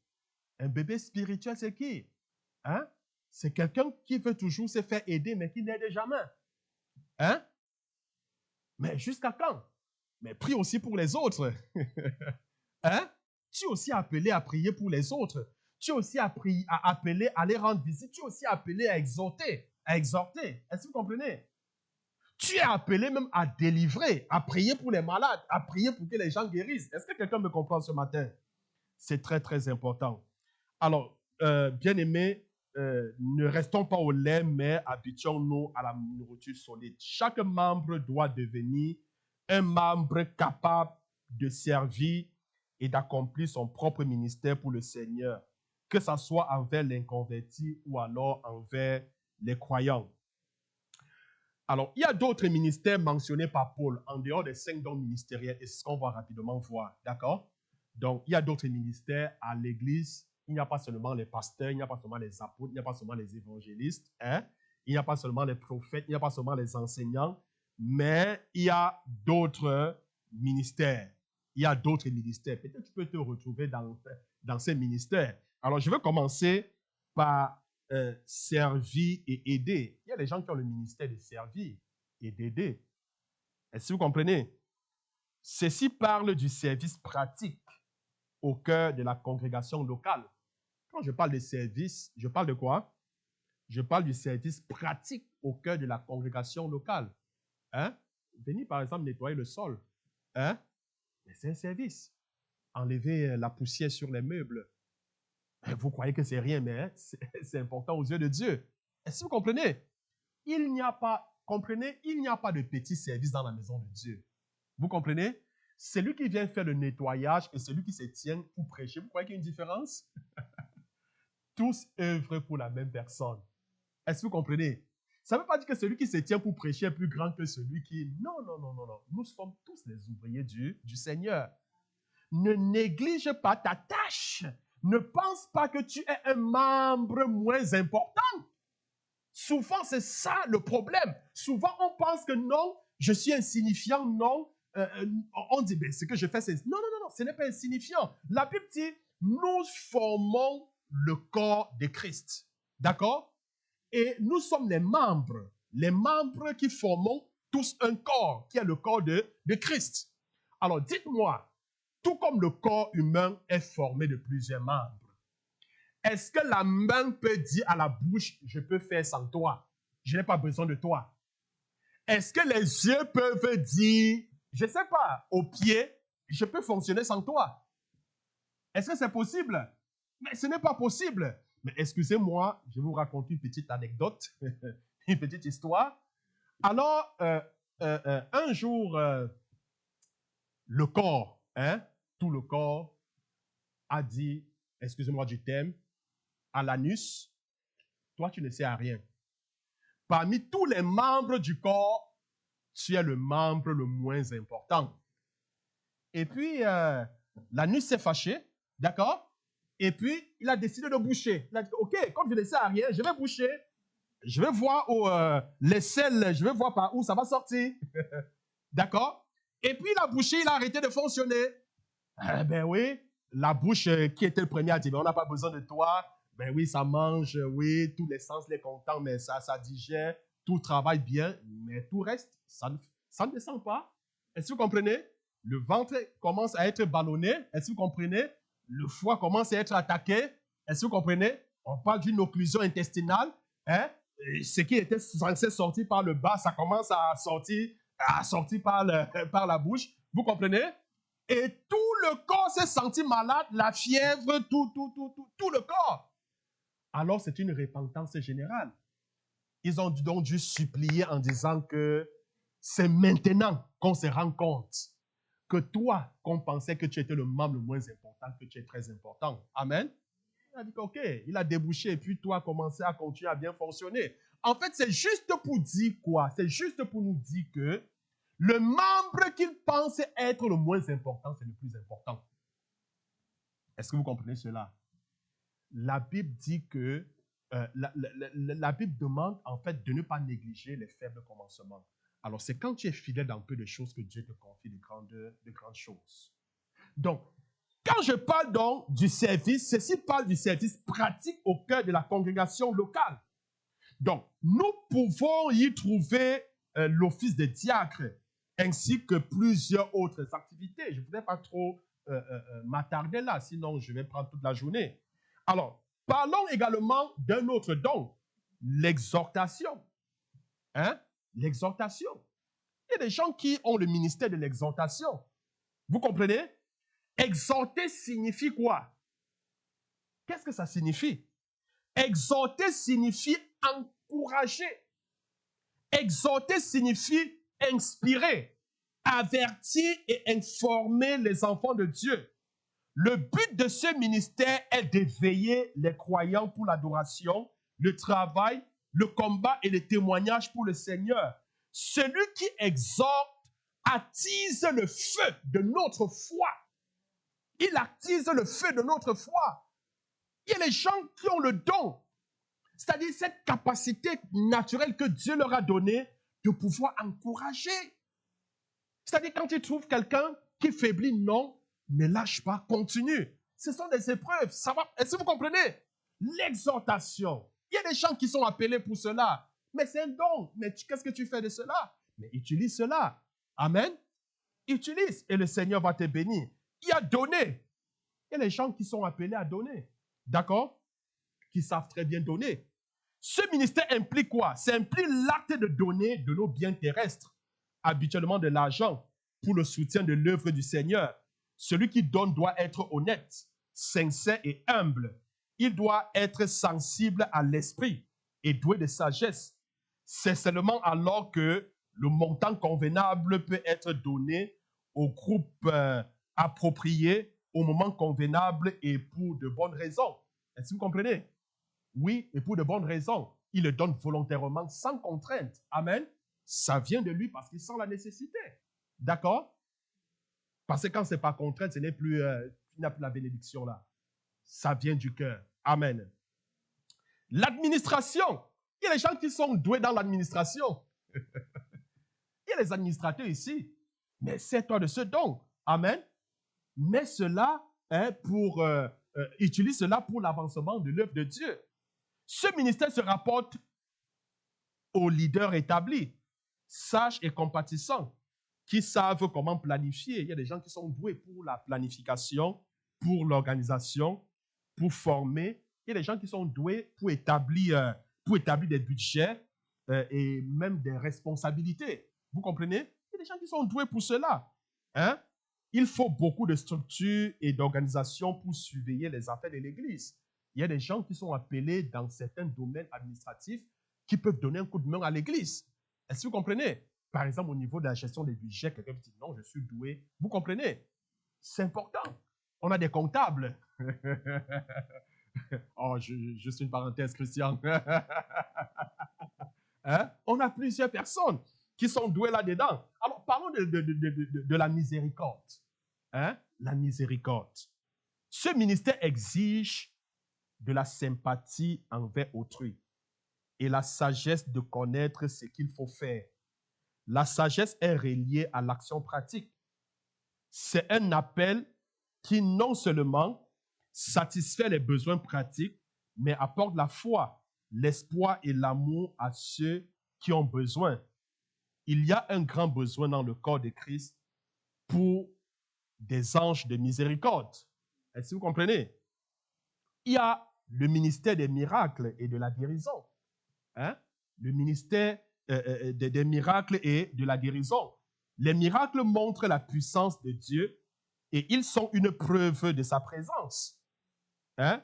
Un bébé spirituel, c'est qui? Hein? C'est quelqu'un qui veut toujours se faire aider, mais qui n'aide jamais. Hein? Mais jusqu'à quand? Mais prie aussi pour les autres. Hein? Tu es aussi appelé à prier pour les autres. Tu es aussi appelé à les rendre visite. Tu es aussi appelé à exhorter. Est-ce que vous comprenez? Tu es appelé même à délivrer, à prier pour les malades, à prier pour que les gens guérissent. Est-ce que quelqu'un me comprend ce matin? C'est très, très important. Alors, bien-aimés, ne restons pas au lait, mais habituons-nous à la nourriture solide. Chaque membre doit devenir un membre capable de servir et d'accomplir son propre ministère pour le Seigneur, que ce soit envers l'inconverti ou alors envers les croyants. Alors, il y a d'autres ministères mentionnés par Paul en dehors des 5 dons ministériels, et c'est ce qu'on va rapidement voir, d'accord? Donc, il y a d'autres ministères à l'Église. Il n'y a pas seulement les pasteurs, il n'y a pas seulement les apôtres, il n'y a pas seulement les évangélistes, hein? Il n'y a pas seulement les prophètes, il n'y a pas seulement les enseignants, mais il y a d'autres ministères. Il y a d'autres ministères. Peut-être que tu peux te retrouver dans ces ministères. Alors, je vais commencer par servir et aider. Il y a des gens qui ont le ministère de servir et d'aider. Est-ce que vous comprenez? Ceci parle du service pratique au cœur de la congrégation locale. Quand je parle de service, je parle de quoi? Je parle du service pratique au cœur de la congrégation locale. Hein? Venir, par exemple, nettoyer le sol. Hein? Mais c'est un service. Enlever la poussière sur les meubles. Vous croyez que c'est rien, mais c'est important aux yeux de Dieu. Est-ce que vous comprenez? Il n'y a pas de petit service dans la maison de Dieu. Vous comprenez? Celui qui vient faire le nettoyage et celui qui se tient pour prêcher, vous croyez qu'il y a une différence? Tous œuvrent pour la même personne. Est-ce que vous comprenez? Ça ne veut pas dire que celui qui se tient pour prêcher est plus grand que celui qui... Non, non, non, non, non. Nous sommes tous les ouvriers du Seigneur. Ne néglige pas ta tâche. Ne pense pas que tu es un membre moins important. Souvent, c'est ça le problème. Souvent, on pense que non, je suis insignifiant, non. On dit, ben, ce que je fais, c'est... Non, non, non, non, ce n'est pas insignifiant. La Bible dit, nous formons le corps de Christ. D'accord? Et nous sommes les membres qui formons tous un corps, qui est le corps de Christ. Alors, dites-moi, tout comme le corps humain est formé de plusieurs membres, est-ce que la main peut dire à la bouche, je peux faire sans toi, je n'ai pas besoin de toi? Est-ce que les yeux peuvent dire, je ne sais pas, aux pieds, je peux fonctionner sans toi? Est-ce que c'est possible? Mais ce n'est pas possible. Mais excusez-moi, je vais vous raconter une petite anecdote, une petite histoire. Alors, un jour, le corps, hein, tout le corps a dit, excusez-moi du thème, à l'anus, toi tu ne sais à rien. Parmi tous les membres du corps, tu es le membre le moins important. Et puis, l'anus s'est fâché, d'accord? Et puis, il a décidé de boucher. Il a dit, OK, comme je ne sais à rien, je vais boucher. Je vais voir où les selles, je vais voir par où ça va sortir. D'accord? Et puis, il a bouché, il a arrêté de fonctionner. Ben oui, la bouche qui était le premier à dire, on n'a pas besoin de toi. Ben oui, ça mange, oui, tous les sens les contents, mais ça digère, tout travaille bien, mais tout reste, ça ne descend pas. Est-ce que vous comprenez? Le ventre commence à être ballonné. Est-ce que vous comprenez? Le foie commence à être attaqué. Est-ce que vous comprenez? On parle d'une occlusion intestinale. Hein? Et ce qui était censé sortir par le bas, ça commence à sortir par la bouche. Vous comprenez? Et tout le corps s'est senti malade, la fièvre, tout le corps. Alors, c'est une repentance générale. Ils ont donc dû supplier en disant que c'est maintenant qu'on se rend compte que toi, qu'on pensait que tu étais le membre le moins important, que tu es très important. Amen. Il a dit OK, il a débouché et puis toi, commencé à continuer à bien fonctionner. En fait, c'est juste pour dire quoi? C'est juste pour nous dire que le membre qu'il pense être le moins important, c'est le plus important. Est-ce que vous comprenez cela? La Bible dit que la Bible demande en fait de ne pas négliger les faibles commencements. Alors, c'est quand tu es fidèle dans peu de choses que Dieu te confie de grandes choses. Donc, quand je parle donc du service, ceci parle du service pratique au cœur de la congrégation locale. Donc, nous pouvons y trouver l'office de diacre ainsi que plusieurs autres activités. Je ne voudrais pas trop m'attarder là, sinon je vais prendre toute la journée. Alors, parlons également d'un autre don, l'exhortation. Hein? L'exhortation. Il y a des gens qui ont le ministère de l'exhortation. Vous comprenez? Exhorter signifie quoi? Qu'est-ce que ça signifie? Exhorter signifie encourager. Exhorter signifie inspirer, avertir et informer les enfants de Dieu. Le but de ce ministère est d'éveiller les croyants pour l'adoration, le travail, le combat et le témoignage pour le Seigneur. Celui qui exhorte attise le feu de notre foi. Il attise le feu de notre foi. Il y a les gens qui ont le don, c'est-à-dire cette capacité naturelle que Dieu leur a donnée de pouvoir encourager. C'est-à-dire quand ils trouvent quelqu'un qui faiblit, non, ne lâche pas, continue. Ce sont des épreuves, ça va. Est-ce que vous comprenez? L'exhortation. Il y a des gens qui sont appelés pour cela. Mais c'est un don. Mais qu'est-ce que tu fais de cela? Mais utilise cela. Amen. Utilise et le Seigneur va te bénir. Il y a donner. Il y a des gens qui sont appelés à donner. D'accord? Qui savent très bien donner. Ce ministère implique quoi? Ça implique l'acte de donner de nos biens terrestres, habituellement de l'argent, pour le soutien de l'œuvre du Seigneur. Celui qui donne doit être honnête, sincère et humble. Il doit être sensible à l'esprit et doué de sagesse. C'est seulement alors que le montant convenable peut être donné au groupe approprié, au moment convenable et pour de bonnes raisons. Est-ce que vous comprenez? Oui, et pour de bonnes raisons. Il le donne volontairement, sans contrainte. Amen. Ça vient de lui parce qu'il sent la nécessité. D'accord? Parce que quand ce n'est pas contrainte, ce n'est plus, il n'y a plus la bénédiction là. Ça vient du cœur. Amen. L'administration. Il y a des gens qui sont doués dans l'administration. Il y a les administrateurs ici. Mais c'est toi de ce don. Amen. Mais cela, utilise cela pour l'avancement de l'œuvre de Dieu. Ce ministère se rapporte aux leaders établis, sages et compatissants, qui savent comment planifier. Il y a des gens qui sont doués pour la planification, pour l'organisation, pour former. Il y a des gens qui sont doués pour établir des budgets et même des responsabilités. Vous comprenez? Il y a des gens qui sont doués pour cela. Hein? Il faut beaucoup de structures et d'organisations pour surveiller les affaires de l'Église. Il y a des gens qui sont appelés dans certains domaines administratifs qui peuvent donner un coup de main à l'Église. Est-ce que vous comprenez? Par exemple, au niveau de la gestion des budgets, quelqu'un dit non, je suis doué. Vous comprenez? C'est important. On a des comptables. Oh, juste une parenthèse, Christian. Hein? On a plusieurs personnes qui sont douées là-dedans. Alors, parlons de la miséricorde. Hein? La miséricorde. Ce ministère exige de la sympathie envers autrui et la sagesse de connaître ce qu'il faut faire. La sagesse est reliée à l'action pratique. C'est un appel qui non seulement satisfait les besoins pratiques, mais apporte la foi, l'espoir et l'amour à ceux qui ont besoin. Il y a un grand besoin dans le corps de Christ pour des anges de miséricorde. Est-ce que vous comprenez? Il y a le ministère des miracles et de la guérison. Hein? Le ministère des miracles et de la guérison. Les miracles montrent la puissance de Dieu et ils sont une preuve de sa présence. Hein?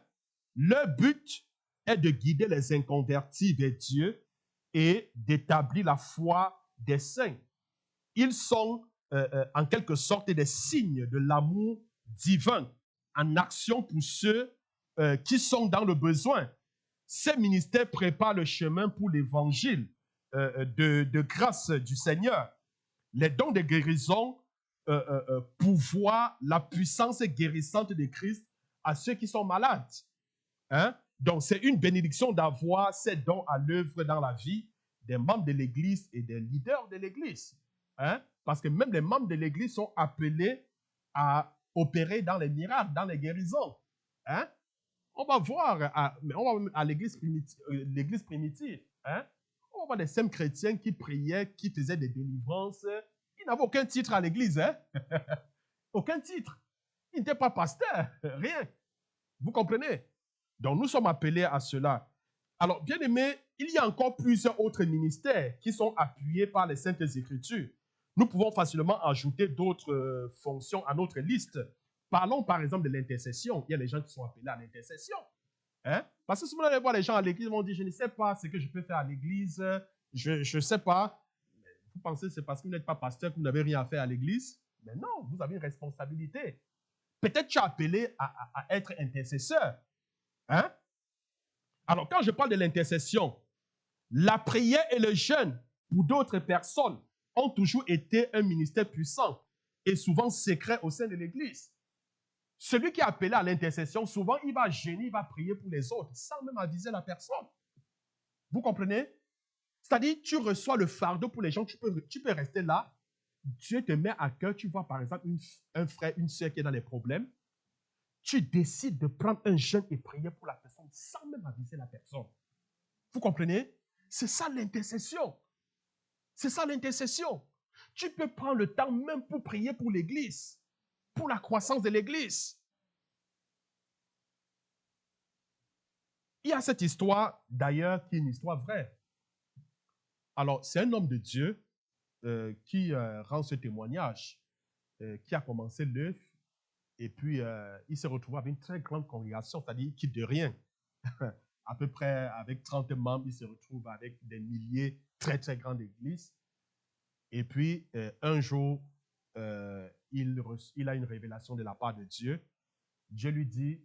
Leur but est de guider les inconvertis vers Dieu et d'établir la foi des saints. Ils sont en quelque sorte des signes de l'amour divin en action pour ceux qui sont dans le besoin. Ces ministères préparent le chemin pour l'évangile de grâce du Seigneur. Les dons de guérison pourvoient la puissance guérissante de Christ à ceux qui sont malades. Hein? Donc, c'est une bénédiction d'avoir ces dons à l'œuvre dans la vie des membres de l'Église et des leaders de l'Église. Hein? Parce que même les membres de l'Église sont appelés à opérer dans les miracles, dans les guérisons. Hein? On va voir à l'Église primitive. Hein? On va voir des saints chrétiens qui priaient, qui faisaient des délivrances. Ils n'avaient aucun titre à l'Église. Hein? Aucun titre. Ils n'étaient pas pasteurs. Rien. Vous comprenez? Donc, nous sommes appelés à cela. Alors, bien aimé, il y a encore plusieurs autres ministères qui sont appuyés par les Saintes Écritures. Nous pouvons facilement ajouter d'autres fonctions à notre liste. Parlons par exemple de l'intercession. Il y a des gens qui sont appelés à l'intercession. Hein? Parce que souvent, on va voir les gens à l'église, ils vont dire, je ne sais pas ce que je peux faire à l'église, je ne sais pas. Vous pensez que c'est parce que vous n'êtes pas pasteur que vous n'avez rien à faire à l'église? Mais non, vous avez une responsabilité. Peut-être tu es appelé à être intercesseur. Hein? Alors, quand je parle de l'intercession, la prière et le jeûne pour d'autres personnes ont toujours été un ministère puissant et souvent secret au sein de l'Église. Celui qui est appelé à l'intercession, souvent, il va jeûner, il va prier pour les autres sans même aviser la personne. Vous comprenez? C'est-à-dire, tu reçois le fardeau pour les gens, tu peux rester là. Dieu te met à cœur, tu vois par exemple un frère, une soeur qui est dans des problèmes. Tu décides de prendre un jeûne et prier pour la personne sans même aviser la personne. Vous comprenez? C'est ça l'intercession. C'est ça l'intercession. Tu peux prendre le temps même pour prier pour l'Église, pour la croissance de l'Église. Il y a cette histoire, d'ailleurs, qui est une histoire vraie. Alors, c'est un homme de Dieu qui rend ce témoignage, qui a commencé l'œuvre, et puis il s'est retrouvé avec une très grande congrégation, c'est-à-dire qu'il de rien. À peu près avec 30 membres, il se retrouve avec des milliers, très très grandes églises. Et puis, un jour, il a une révélation de la part de Dieu. Dieu lui dit,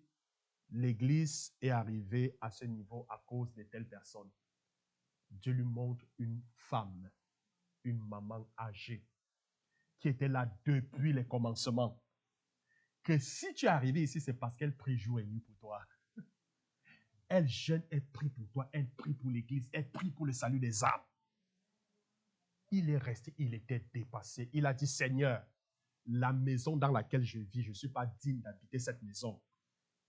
l'église est arrivée à ce niveau à cause de telle personne. Dieu lui montre une femme, une maman âgée, qui était là depuis les commencements. Que si tu es arrivé ici, c'est parce qu'elle prie jour et nuit pour toi. Elle jeûne, elle prie pour toi, elle prie pour l'église, elle prie pour le salut des âmes. Il est resté, il était dépassé. Il a dit, Seigneur, la maison dans laquelle je vis, je ne suis pas digne d'habiter cette maison.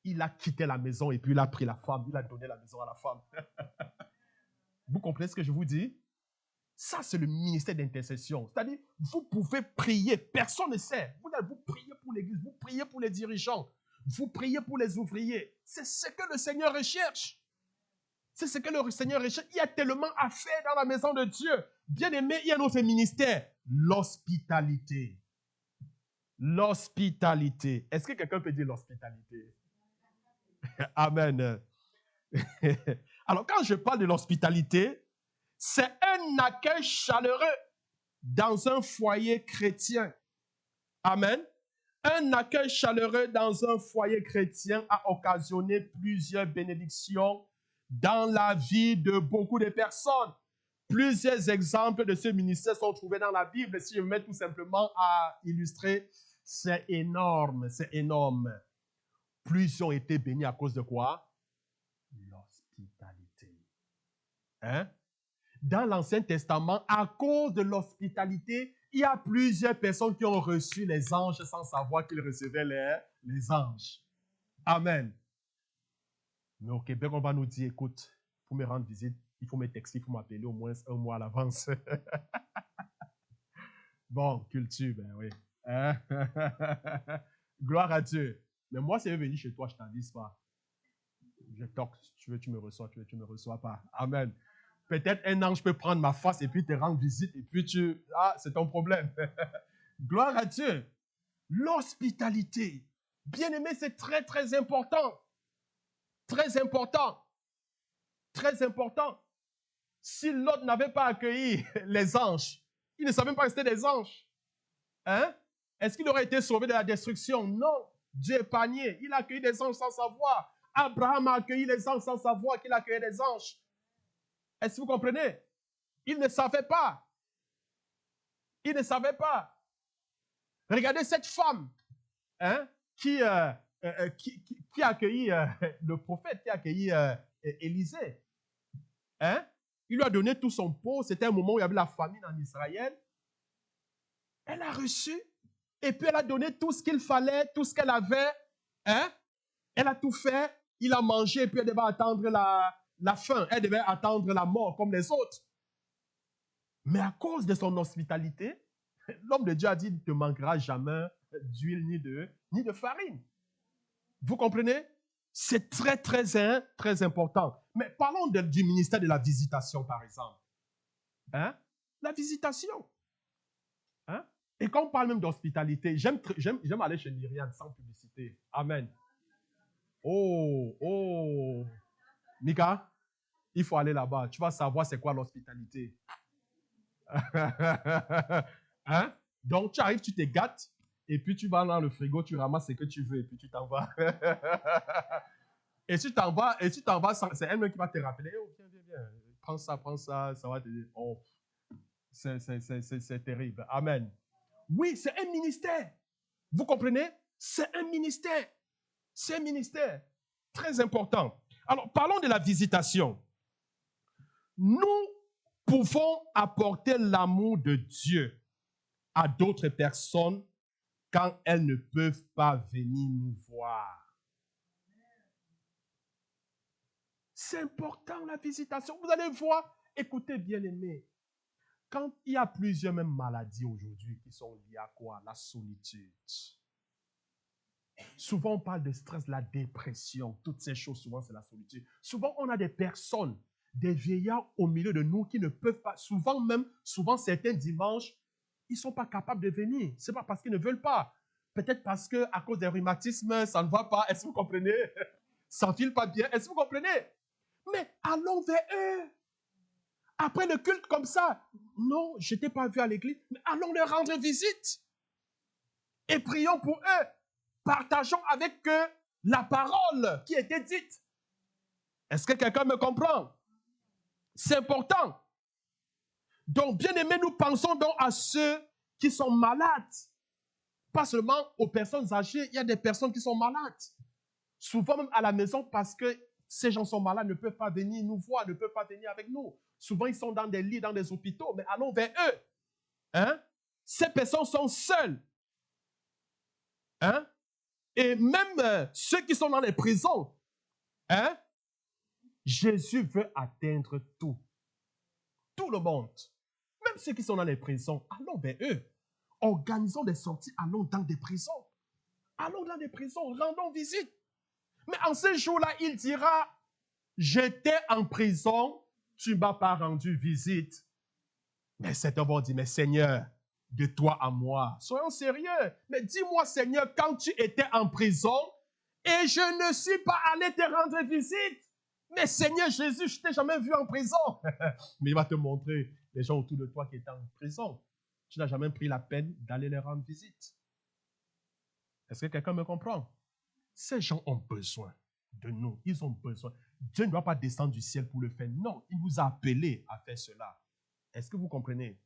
Il a quitté la maison et puis il a pris la femme, il a donné la maison à la femme. Vous comprenez ce que je vous dis? Ça, c'est le ministère d'intercession. C'est-à-dire, vous pouvez prier, personne ne sait. Vous priez pour l'église, vous priez pour les dirigeants, vous priez pour les ouvriers. C'est ce que le Seigneur recherche. C'est ce que le Seigneur recherche. Il y a tellement à faire dans la maison de Dieu. Bien aimé, il y a un autre ministère, l'hospitalité. L'hospitalité. Est-ce que quelqu'un peut dire l'hospitalité? Amen. Alors, quand je parle de l'hospitalité, c'est un accueil chaleureux dans un foyer chrétien. Amen. Un accueil chaleureux dans un foyer chrétien a occasionné plusieurs bénédictions dans la vie de beaucoup de personnes. Plusieurs exemples de ce ministère sont trouvés dans la Bible. Si je me mets tout simplement à illustrer, c'est énorme, c'est énorme. Plusieurs ont été bénis à cause de quoi? L'hospitalité. Hein? Dans l'Ancien Testament, à cause de l'hospitalité, il y a plusieurs personnes qui ont reçu les anges sans savoir qu'ils recevaient les anges. Amen. Mais au Québec, on va nous dire, écoute, pour me rendre visite, il faut me texter, il faut m'appeler au moins un mois à l'avance. Bon, culture, ben oui. Hein? Gloire à Dieu. Mais moi, si je veux venir chez toi, je ne t'avise pas. Je toque, tu veux, tu me reçois, tu veux, tu me reçois pas. Amen. Peut-être un ange peut prendre ma face et puis te rendre visite et puis tu... Ah, c'est ton problème. Gloire à Dieu. L'hospitalité. Bien-aimé, c'est très, très important. Très important. Très important. Si l'autre n'avait pas accueilli les anges, il ne savait même pas que c'était des anges. Hein? Est-ce qu'il aurait été sauvé de la destruction? Non. Dieu épargné. Il a accueilli des anges sans savoir. Abraham a accueilli les anges sans savoir qu'il accueillait des anges. Est-ce que vous comprenez? Il ne savait pas. Il ne savait pas. Regardez cette femme, hein, qui a accueilli le prophète, qui a accueilli Élisée. Hein? Il lui a donné tout son pot. C'était un moment où il y avait la famine en Israël. Elle a reçu. Et puis elle a donné tout ce qu'il fallait, tout ce qu'elle avait. Hein? Elle a tout fait. Il a mangé et puis elle devait attendre la faim. Elle devait attendre la mort comme les autres. Mais à cause de son hospitalité, l'homme de Dieu a dit, il ne te manquera jamais d'huile ni de farine. Vous comprenez? C'est très, très, très important. Mais parlons du ministère de la visitation, par exemple. Hein? La visitation. Hein? Et quand on parle même d'hospitalité, j'aime aller chez Myriam sans publicité. Amen. Oh. Mika, il faut aller là-bas. Tu vas savoir c'est quoi l'hospitalité. Hein? Donc, tu arrives, tu te gâtes, et puis tu vas dans le frigo, tu ramasses ce que tu veux, et puis tu t'en vas. et tu t'en vas, c'est elle-même qui va te rappeler, oh, viens, prends ça, ça va te dire, oh, c'est terrible. Amen. Oui, c'est un ministère. Vous comprenez? C'est un ministère. C'est un ministère très important. Alors, parlons de la visitation. Nous pouvons apporter l'amour de Dieu à d'autres personnes quand elles ne peuvent pas venir nous voir. C'est important la visitation. Vous allez voir, écoutez bien aimés, quand il y a plusieurs mêmes maladies aujourd'hui qui sont liées à quoi? La solitude. Souvent on parle de stress, la dépression, toutes ces choses, souvent c'est la solitude. Souvent on a des personnes, des vieillards au milieu de nous qui ne peuvent pas, souvent certains dimanches, ils ne sont pas capables de venir. Ce n'est pas parce qu'ils ne veulent pas. Peut-être parce qu'à cause des rhumatismes, ça ne va pas. Est-ce que vous comprenez? Ça ne file pas bien. Est-ce que vous comprenez? Mais allons vers eux. Après le culte comme ça, non, je ne t'ai pas vu à l'église, mais allons leur rendre visite. Et prions pour eux. Partageons avec eux la parole qui était dite. Est-ce que quelqu'un me comprend? C'est important. Donc, bien aimé, nous pensons donc à ceux qui sont malades. Pas seulement aux personnes âgées, il y a des personnes qui sont malades. Souvent même à la maison parce que ces gens sont malades, ne peuvent pas venir nous voir, ne peuvent pas venir avec nous. Souvent, ils sont dans des lits, dans des hôpitaux, mais allons vers eux. Hein? Ces personnes sont seules. Hein? Et même ceux qui sont dans les prisons. Hein? Jésus veut atteindre tout. Tout le monde. Même ceux qui sont dans les prisons, allons vers eux. Organisons des sorties, allons dans des prisons. Allons dans des prisons, rendons visite. Mais en ce jour-là, il dira, j'étais en prison, tu ne m'as pas rendu visite. Mais certains vont dire, mais Seigneur, de toi à moi, soyons sérieux. Mais dis-moi, Seigneur, quand tu étais en prison et je ne suis pas allé te rendre visite. Mais Seigneur Jésus, je ne t'ai jamais vu en prison. Mais il va te montrer les gens autour de toi qui étaient en prison. Tu n'as jamais pris la peine d'aller leur rendre visite. Est-ce que quelqu'un me comprend? Ces gens ont besoin de nous. Ils ont besoin. Dieu ne doit pas descendre du ciel pour le faire. Non, il nous a appelés à faire cela. Est-ce que vous comprenez?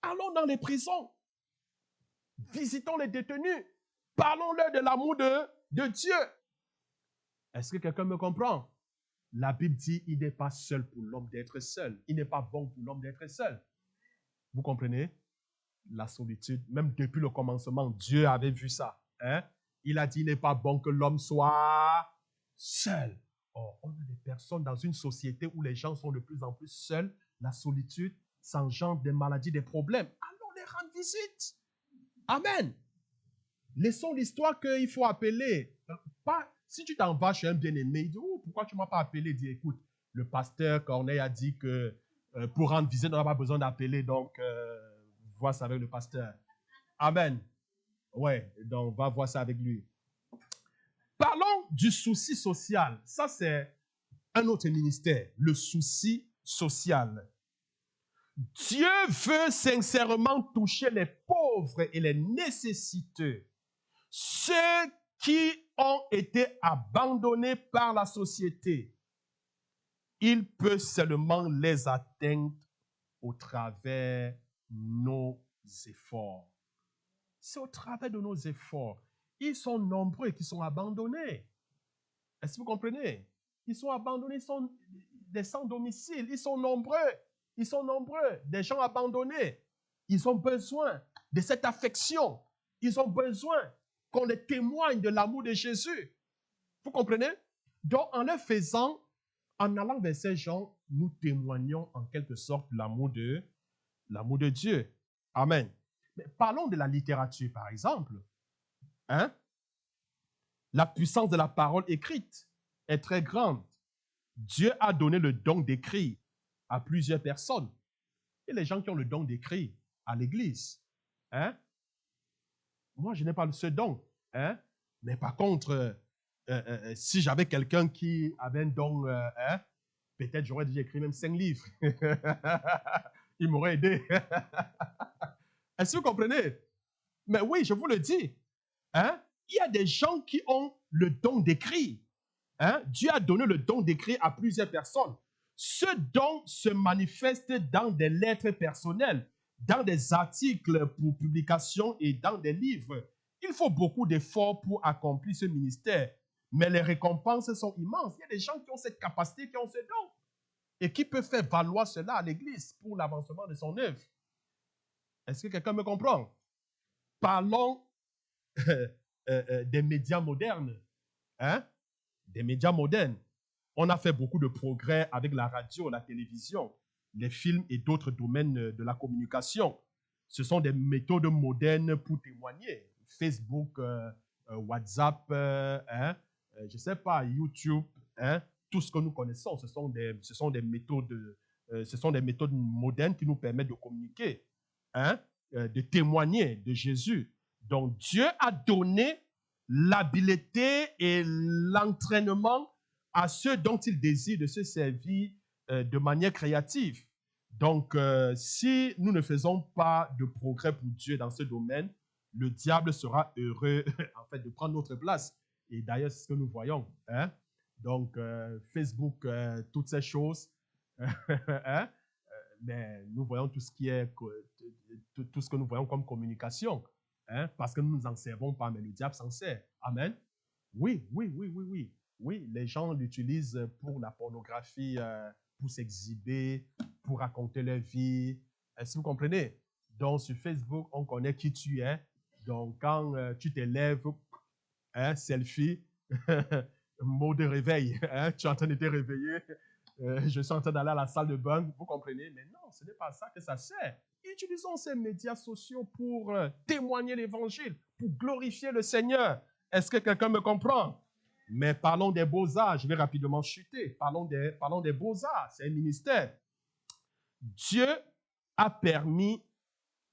Allons dans les prisons. Visitons les détenus. Parlons-leur de l'amour de Dieu. Est-ce que quelqu'un me comprend? La Bible dit, il n'est pas seul pour l'homme d'être seul. Il n'est pas bon pour l'homme d'être seul. Vous comprenez? La solitude, même depuis le commencement, Dieu avait vu ça. Hein? Il a dit, il n'est pas bon que l'homme soit seul. Or, on a des personnes dans une société où les gens sont de plus en plus seuls. La solitude s'engendre des maladies, des problèmes. Allons les rendre visite. Amen. Laissons l'histoire qu'il faut appeler. Pas Si tu t'en vas chez un bien-aimé, il dit, oh, pourquoi tu ne m'as pas appelé? Il dit, écoute, le pasteur Corneille a dit que pour rendre visite, on n'a pas besoin d'appeler, donc vois ça avec le pasteur. Amen. Ouais, donc va voir ça avec lui. Parlons du souci social. Ça, c'est un autre ministère, le souci social. Dieu veut sincèrement toucher les pauvres et les nécessiteux, ceux qui ont été abandonnés par la société. Il peut seulement les atteindre au travers de nos efforts. C'est au travers de nos efforts. Ils sont nombreux qui sont abandonnés. Est-ce que vous comprenez? Ils sont abandonnés, ils sont des sans-domicile, ils sont nombreux. Ils sont nombreux, des gens abandonnés. Ils ont besoin de cette affection. Ils ont besoin qu'on les témoigne de l'amour de Jésus. Vous comprenez? Donc, en le faisant, en allant vers ces gens, nous témoignons en quelque sorte l'amour de Dieu. Amen. Mais parlons de la littérature, par exemple. Hein? La puissance de la parole écrite est très grande. Dieu a donné le don d'écrire à plusieurs personnes. Et les gens qui ont le don d'écrire à l'église. Hein? Moi, je n'ai pas ce don. Hein? Mais par contre, si j'avais quelqu'un qui avait un don, hein, peut-être j'aurais déjà écrit même 5 livres. Il m'aurait aidé. Est-ce que vous comprenez? Mais oui, je vous le dis. Hein? Il y a des gens qui ont le don d'écrire. Hein? Dieu a donné le don d'écrire à plusieurs personnes. Ce don se manifeste dans des lettres personnelles, dans des articles pour publication et dans des livres. Il faut beaucoup d'efforts pour accomplir ce ministère, mais les récompenses sont immenses. Il y a des gens qui ont cette capacité, qui ont ce don, et qui peuvent faire valoir cela à l'Église pour l'avancement de son œuvre. Est-ce que quelqu'un me comprend? Parlons des médias modernes. Hein? Des médias modernes. On a fait beaucoup de progrès avec la radio, la télévision, les films et d'autres domaines de la communication. Ce sont des méthodes modernes pour témoigner. Facebook, WhatsApp, je ne sais pas, YouTube, hein, tout ce que nous connaissons, ce sont des méthodes modernes qui nous permettent de communiquer, hein, de témoigner de Jésus. Donc Dieu a donné l'habileté et l'entraînement à ceux dont il désire de se servir de manière créative. Donc, si nous ne faisons pas de progrès pour Dieu dans ce domaine, le diable sera heureux en fait de prendre notre place. Et d'ailleurs, c'est ce que nous voyons. Hein? Donc, Facebook, toutes ces choses, hein? Mais nous voyons tout ce qui est, tout ce que nous voyons comme communication. Hein? Parce que nous ne nous en servons pas, mais le diable s'en sert. Amen. Oui, oui, oui, oui, oui. Oui, les gens l'utilisent pour la pornographie, pour s'exhiber, pour raconter leur vie. Est-ce que vous comprenez? Donc, sur Facebook, on connaît qui tu es. Donc, quand tu t'élèves, hein, selfie, mot de réveil, hein, tu es en train de te réveiller, je suis en train d'aller à la salle de bain, vous comprenez? Mais non, ce n'est pas ça que ça sert. Utilisons ces médias sociaux pour témoigner l'évangile, pour glorifier le Seigneur. Est-ce que quelqu'un me comprend? Mais parlons des beaux-arts, je vais rapidement chuter. Parlons des beaux-arts, c'est un ministère. Dieu a permis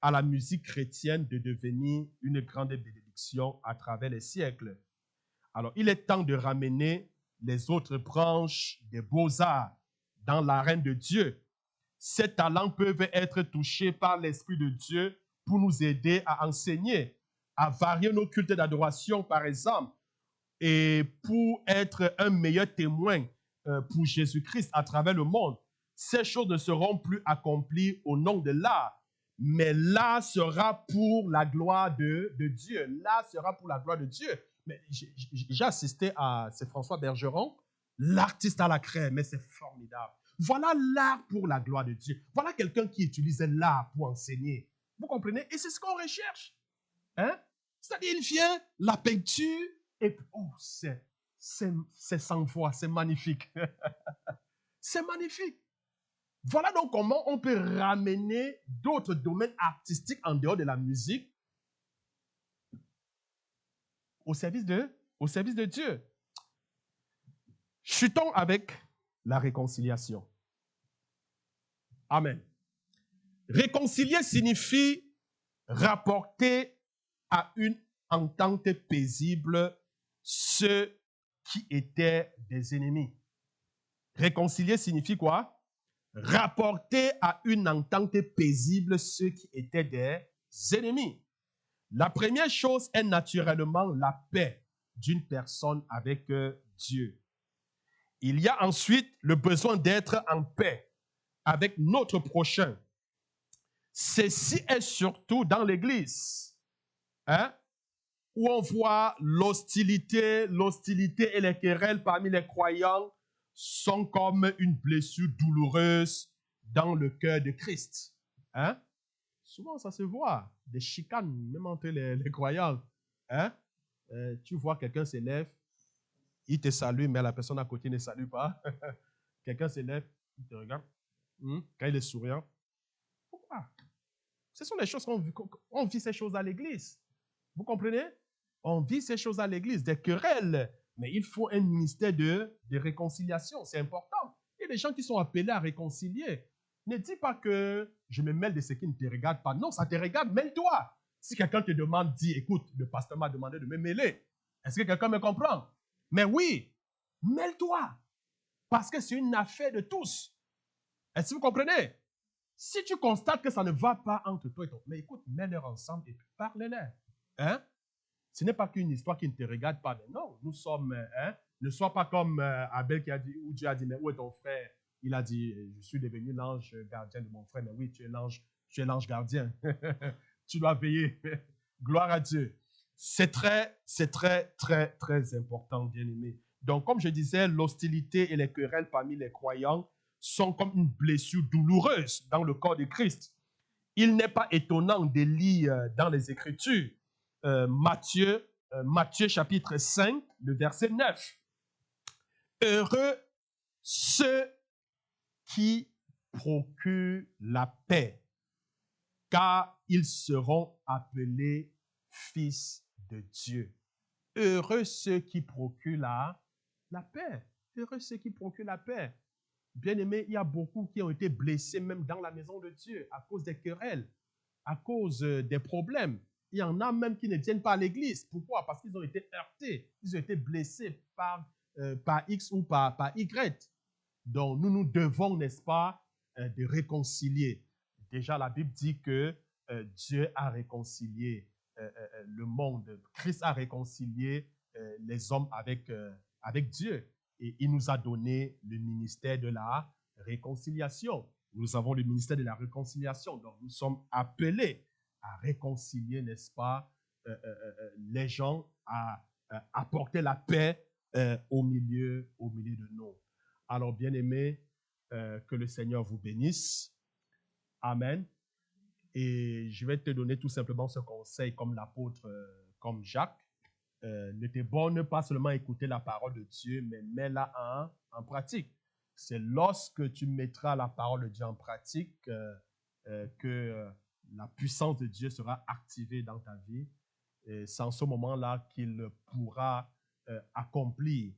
à la musique chrétienne de devenir une grande bénédiction à travers les siècles. Alors, il est temps de ramener les autres branches des beaux-arts dans l'arène de Dieu. Ces talents peuvent être touchés par l'Esprit de Dieu pour nous aider à enseigner, à varier nos cultes d'adoration, par exemple, et pour être un meilleur témoin pour Jésus-Christ à travers le monde. Ces choses ne seront plus accomplies au nom de l'art, mais l'art sera pour la gloire de Dieu. L'art sera pour la gloire de Dieu. Mais j'ai assisté à, c'est François Bergeron, l'artiste à la crème, mais c'est formidable. Voilà l'art pour la gloire de Dieu. Voilà quelqu'un qui utilise l'art pour enseigner. Vous comprenez? Et c'est ce qu'on recherche. Hein? C'est-à-dire, il vient, la peinture, et oh, c'est sans voix, c'est magnifique. C'est magnifique. Voilà donc comment on peut ramener d'autres domaines artistiques en dehors de la musique au service de Dieu. Chutons avec la réconciliation. Amen. Réconcilier signifie rapporter à une entente paisible ceux qui étaient des ennemis. Réconcilier signifie quoi? Rapporter à une entente paisible ceux qui étaient des ennemis. La première chose est naturellement la paix d'une personne avec Dieu. Il y a ensuite le besoin d'être en paix avec notre prochain. Ceci est surtout dans l'Église, hein, où on voit l'hostilité et les querelles parmi les croyants sont comme une blessure douloureuse dans le cœur de Christ. Hein? Souvent, ça se voit, des chicanes, même entre les croyants. Hein? Tu vois quelqu'un s'élève, il te salue, mais la personne à côté ne salue pas. Quelqu'un s'élève, il te regarde, quand il est souriant. Pourquoi? Ce sont les choses qu'on vit ces choses à l'église. Vous comprenez? On vit ces choses à l'église, des querelles. Mais il faut un ministère de réconciliation. C'est important. Il y a des gens qui sont appelés à réconcilier. Ne dis pas que je me mêle de ce qui ne te regarde pas. Non, ça te regarde, mêle-toi. Si quelqu'un te demande, dis, écoute, le pasteur m'a demandé de me mêler. Est-ce que quelqu'un me comprend? Mais oui, mêle-toi. Parce que c'est une affaire de tous. Est-ce que vous comprenez? Si tu constates que ça ne va pas entre toi et toi, mais écoute, mets-leur ensemble et puis parle-leur. Hein? Ce n'est pas qu'une histoire qui ne te regarde pas. Mais non, nous sommes, ne sois pas comme Abel qui a dit, où Dieu a dit, mais où est ton frère? Il a dit, je suis devenu l'ange gardien de mon frère. Mais oui, tu es l'ange gardien. Tu dois veiller. Gloire à Dieu. C'est très, très important, bien-aimé. Donc, comme je disais, l'hostilité et les querelles parmi les croyants sont comme une blessure douloureuse dans le corps de Christ. Il n'est pas étonnant de lire dans les Écritures Matthieu chapitre 5, le verset 9. Heureux ceux qui procurent la paix, car ils seront appelés fils de Dieu. Heureux ceux qui procurent la paix. Heureux ceux qui procurent la paix. Bien-aimés, il y a beaucoup qui ont été blessés même dans la maison de Dieu à cause des querelles, à cause des problèmes. Il y en a même qui ne viennent pas à l'église. Pourquoi? Parce qu'ils ont été heurtés, ils ont été blessés par X ou par Y. Donc, nous devons, n'est-ce pas, de réconcilier. Déjà, la Bible dit que Dieu a réconcilié le monde. Christ a réconcilié les hommes avec Dieu. Et il nous a donné le ministère de la réconciliation. Nous avons le ministère de la réconciliation. Donc, nous sommes appelés à réconcilier, n'est-ce pas, les gens, à apporter la paix au milieu de nous. Alors, bien-aimés, que le Seigneur vous bénisse. Amen. Et je vais te donner tout simplement ce conseil comme l'apôtre, comme Jacques. Ne te borne pas seulement à écouter la parole de Dieu, mais mets-la en pratique. C'est lorsque tu mettras la parole de Dieu en pratique que la puissance de Dieu sera activée dans ta vie. Et c'est en ce moment-là qu'il pourra accomplir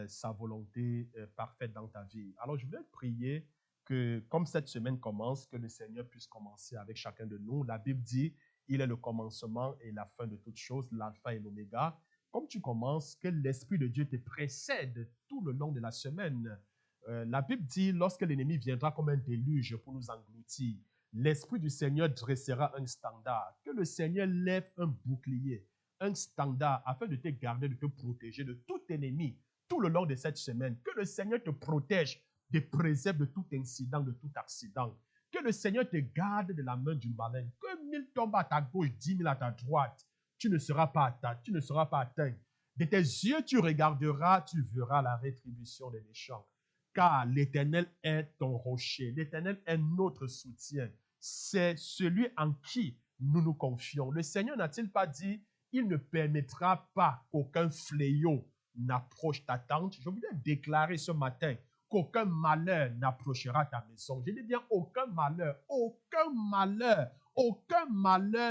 sa volonté parfaite dans ta vie. Alors, je voulais te prier que, comme cette semaine commence, que le Seigneur puisse commencer avec chacun de nous. La Bible dit, il est le commencement et la fin de toutes choses, l'alpha et l'oméga. Comme tu commences, que l'Esprit de Dieu te précède tout le long de la semaine. La Bible dit, lorsque l'ennemi viendra comme un déluge pour nous engloutir, l'Esprit du Seigneur dressera un standard. Que le Seigneur lève un bouclier, un standard, afin de te garder, de te protéger de tout ennemi tout le long de cette semaine. Que le Seigneur te protège, te préserve de tout incident, de tout accident. Que le Seigneur te garde de la main du malin. Que 1000 tombent à ta gauche, 10 000 à ta droite. Tu ne seras pas atteint. De tes yeux, tu regarderas, tu verras la rétribution des méchants. Car l'Éternel est ton rocher. L'Éternel est notre soutien. C'est celui en qui nous nous confions. Le Seigneur n'a-t-il pas dit, il ne permettra pas qu'aucun fléau n'approche ta tente? Je voulais déclarer ce matin qu'aucun malheur n'approchera ta maison. Je dis bien aucun malheur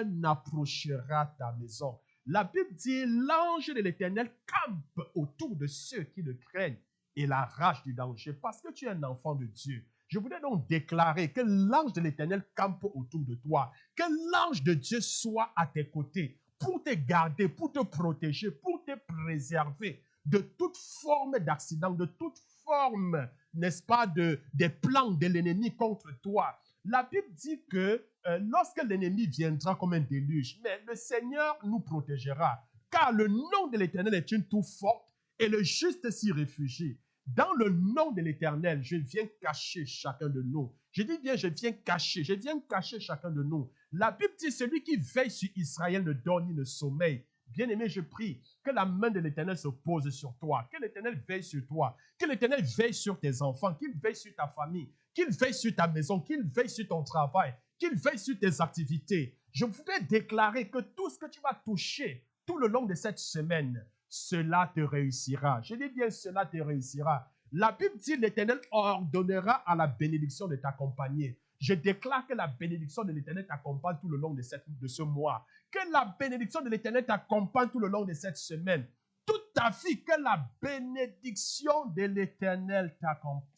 n'approchera ta maison. La Bible dit, l'ange de l'Éternel campe autour de ceux qui le craignent et la rage du danger, parce que tu es un enfant de Dieu. Je voudrais donc déclarer que l'ange de l'Éternel campe autour de toi, que l'ange de Dieu soit à tes côtés pour te garder, pour te protéger, pour te préserver de toute forme d'accident, de toute forme, n'est-ce pas, des plans de l'ennemi contre toi. La Bible dit que lorsque l'ennemi viendra comme un déluge, mais le Seigneur nous protégera, car le nom de l'Éternel est une tour forte et le juste s'y réfugie. Dans le nom de l'Éternel, je viens cacher chacun de nous. Je dis bien, je viens cacher chacun de nous. La Bible dit, celui qui veille sur Israël ne dort ni ne sommeille. Bien-aimé, je prie que la main de l'Éternel se pose sur toi, que l'Éternel veille sur toi, que l'Éternel veille sur tes enfants, qu'il veille sur ta famille, qu'il veille sur ta maison, qu'il veille sur ton travail, qu'il veille sur tes activités. Je voudrais déclarer que tout ce que tu vas toucher tout le long de cette semaine, cela te réussira. Je dis bien, cela te réussira. La Bible dit, l'Éternel ordonnera à la bénédiction de t'accompagner. Je déclare que la bénédiction de l'Éternel t'accompagne tout le long de ce mois. Que la bénédiction de l'Éternel t'accompagne tout le long de cette semaine. Toute ta vie, que la bénédiction de l'Éternel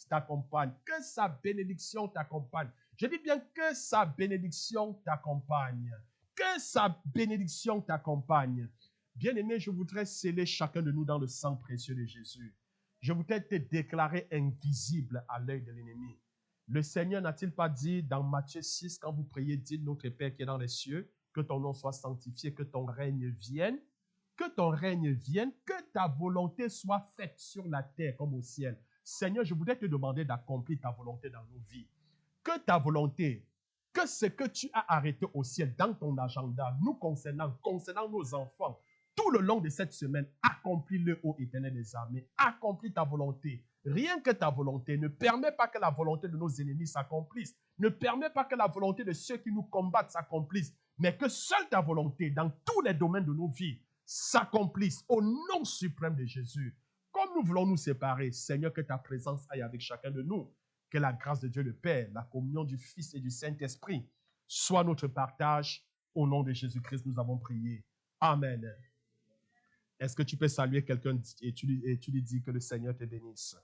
t'accompagne. Que sa bénédiction t'accompagne. Je dis bien que sa bénédiction t'accompagne. Que sa bénédiction t'accompagne. Bien-aimé, je voudrais sceller chacun de nous dans le sang précieux de Jésus. Je voudrais te déclarer invisible à l'œil de l'ennemi. Le Seigneur n'a-t-il pas dit dans Matthieu 6, quand vous priez, dites notre Père qui est dans les cieux, que ton nom soit sanctifié, que ton règne vienne, que ta volonté soit faite sur la terre comme au ciel. Seigneur, je voudrais te demander d'accomplir ta volonté dans nos vies. Que ta volonté, que ce que tu as arrêté au ciel dans ton agenda, nous concernant nos enfants, tout le long de cette semaine, accomplis-le, ô Éternel des armées. Accomplis ta volonté. Rien que ta volonté. Ne permet pas que la volonté de nos ennemis s'accomplisse. Ne permet pas que la volonté de ceux qui nous combattent s'accomplisse. Mais que seule ta volonté, dans tous les domaines de nos vies, s'accomplisse au nom suprême de Jésus. Comme nous voulons nous séparer, Seigneur, que ta présence aille avec chacun de nous. Que la grâce de Dieu le Père, la communion du Fils et du Saint-Esprit soit notre partage. Au nom de Jésus-Christ, nous avons prié. Amen. Est-ce que tu peux saluer quelqu'un et tu lui dis que le Seigneur te bénisse?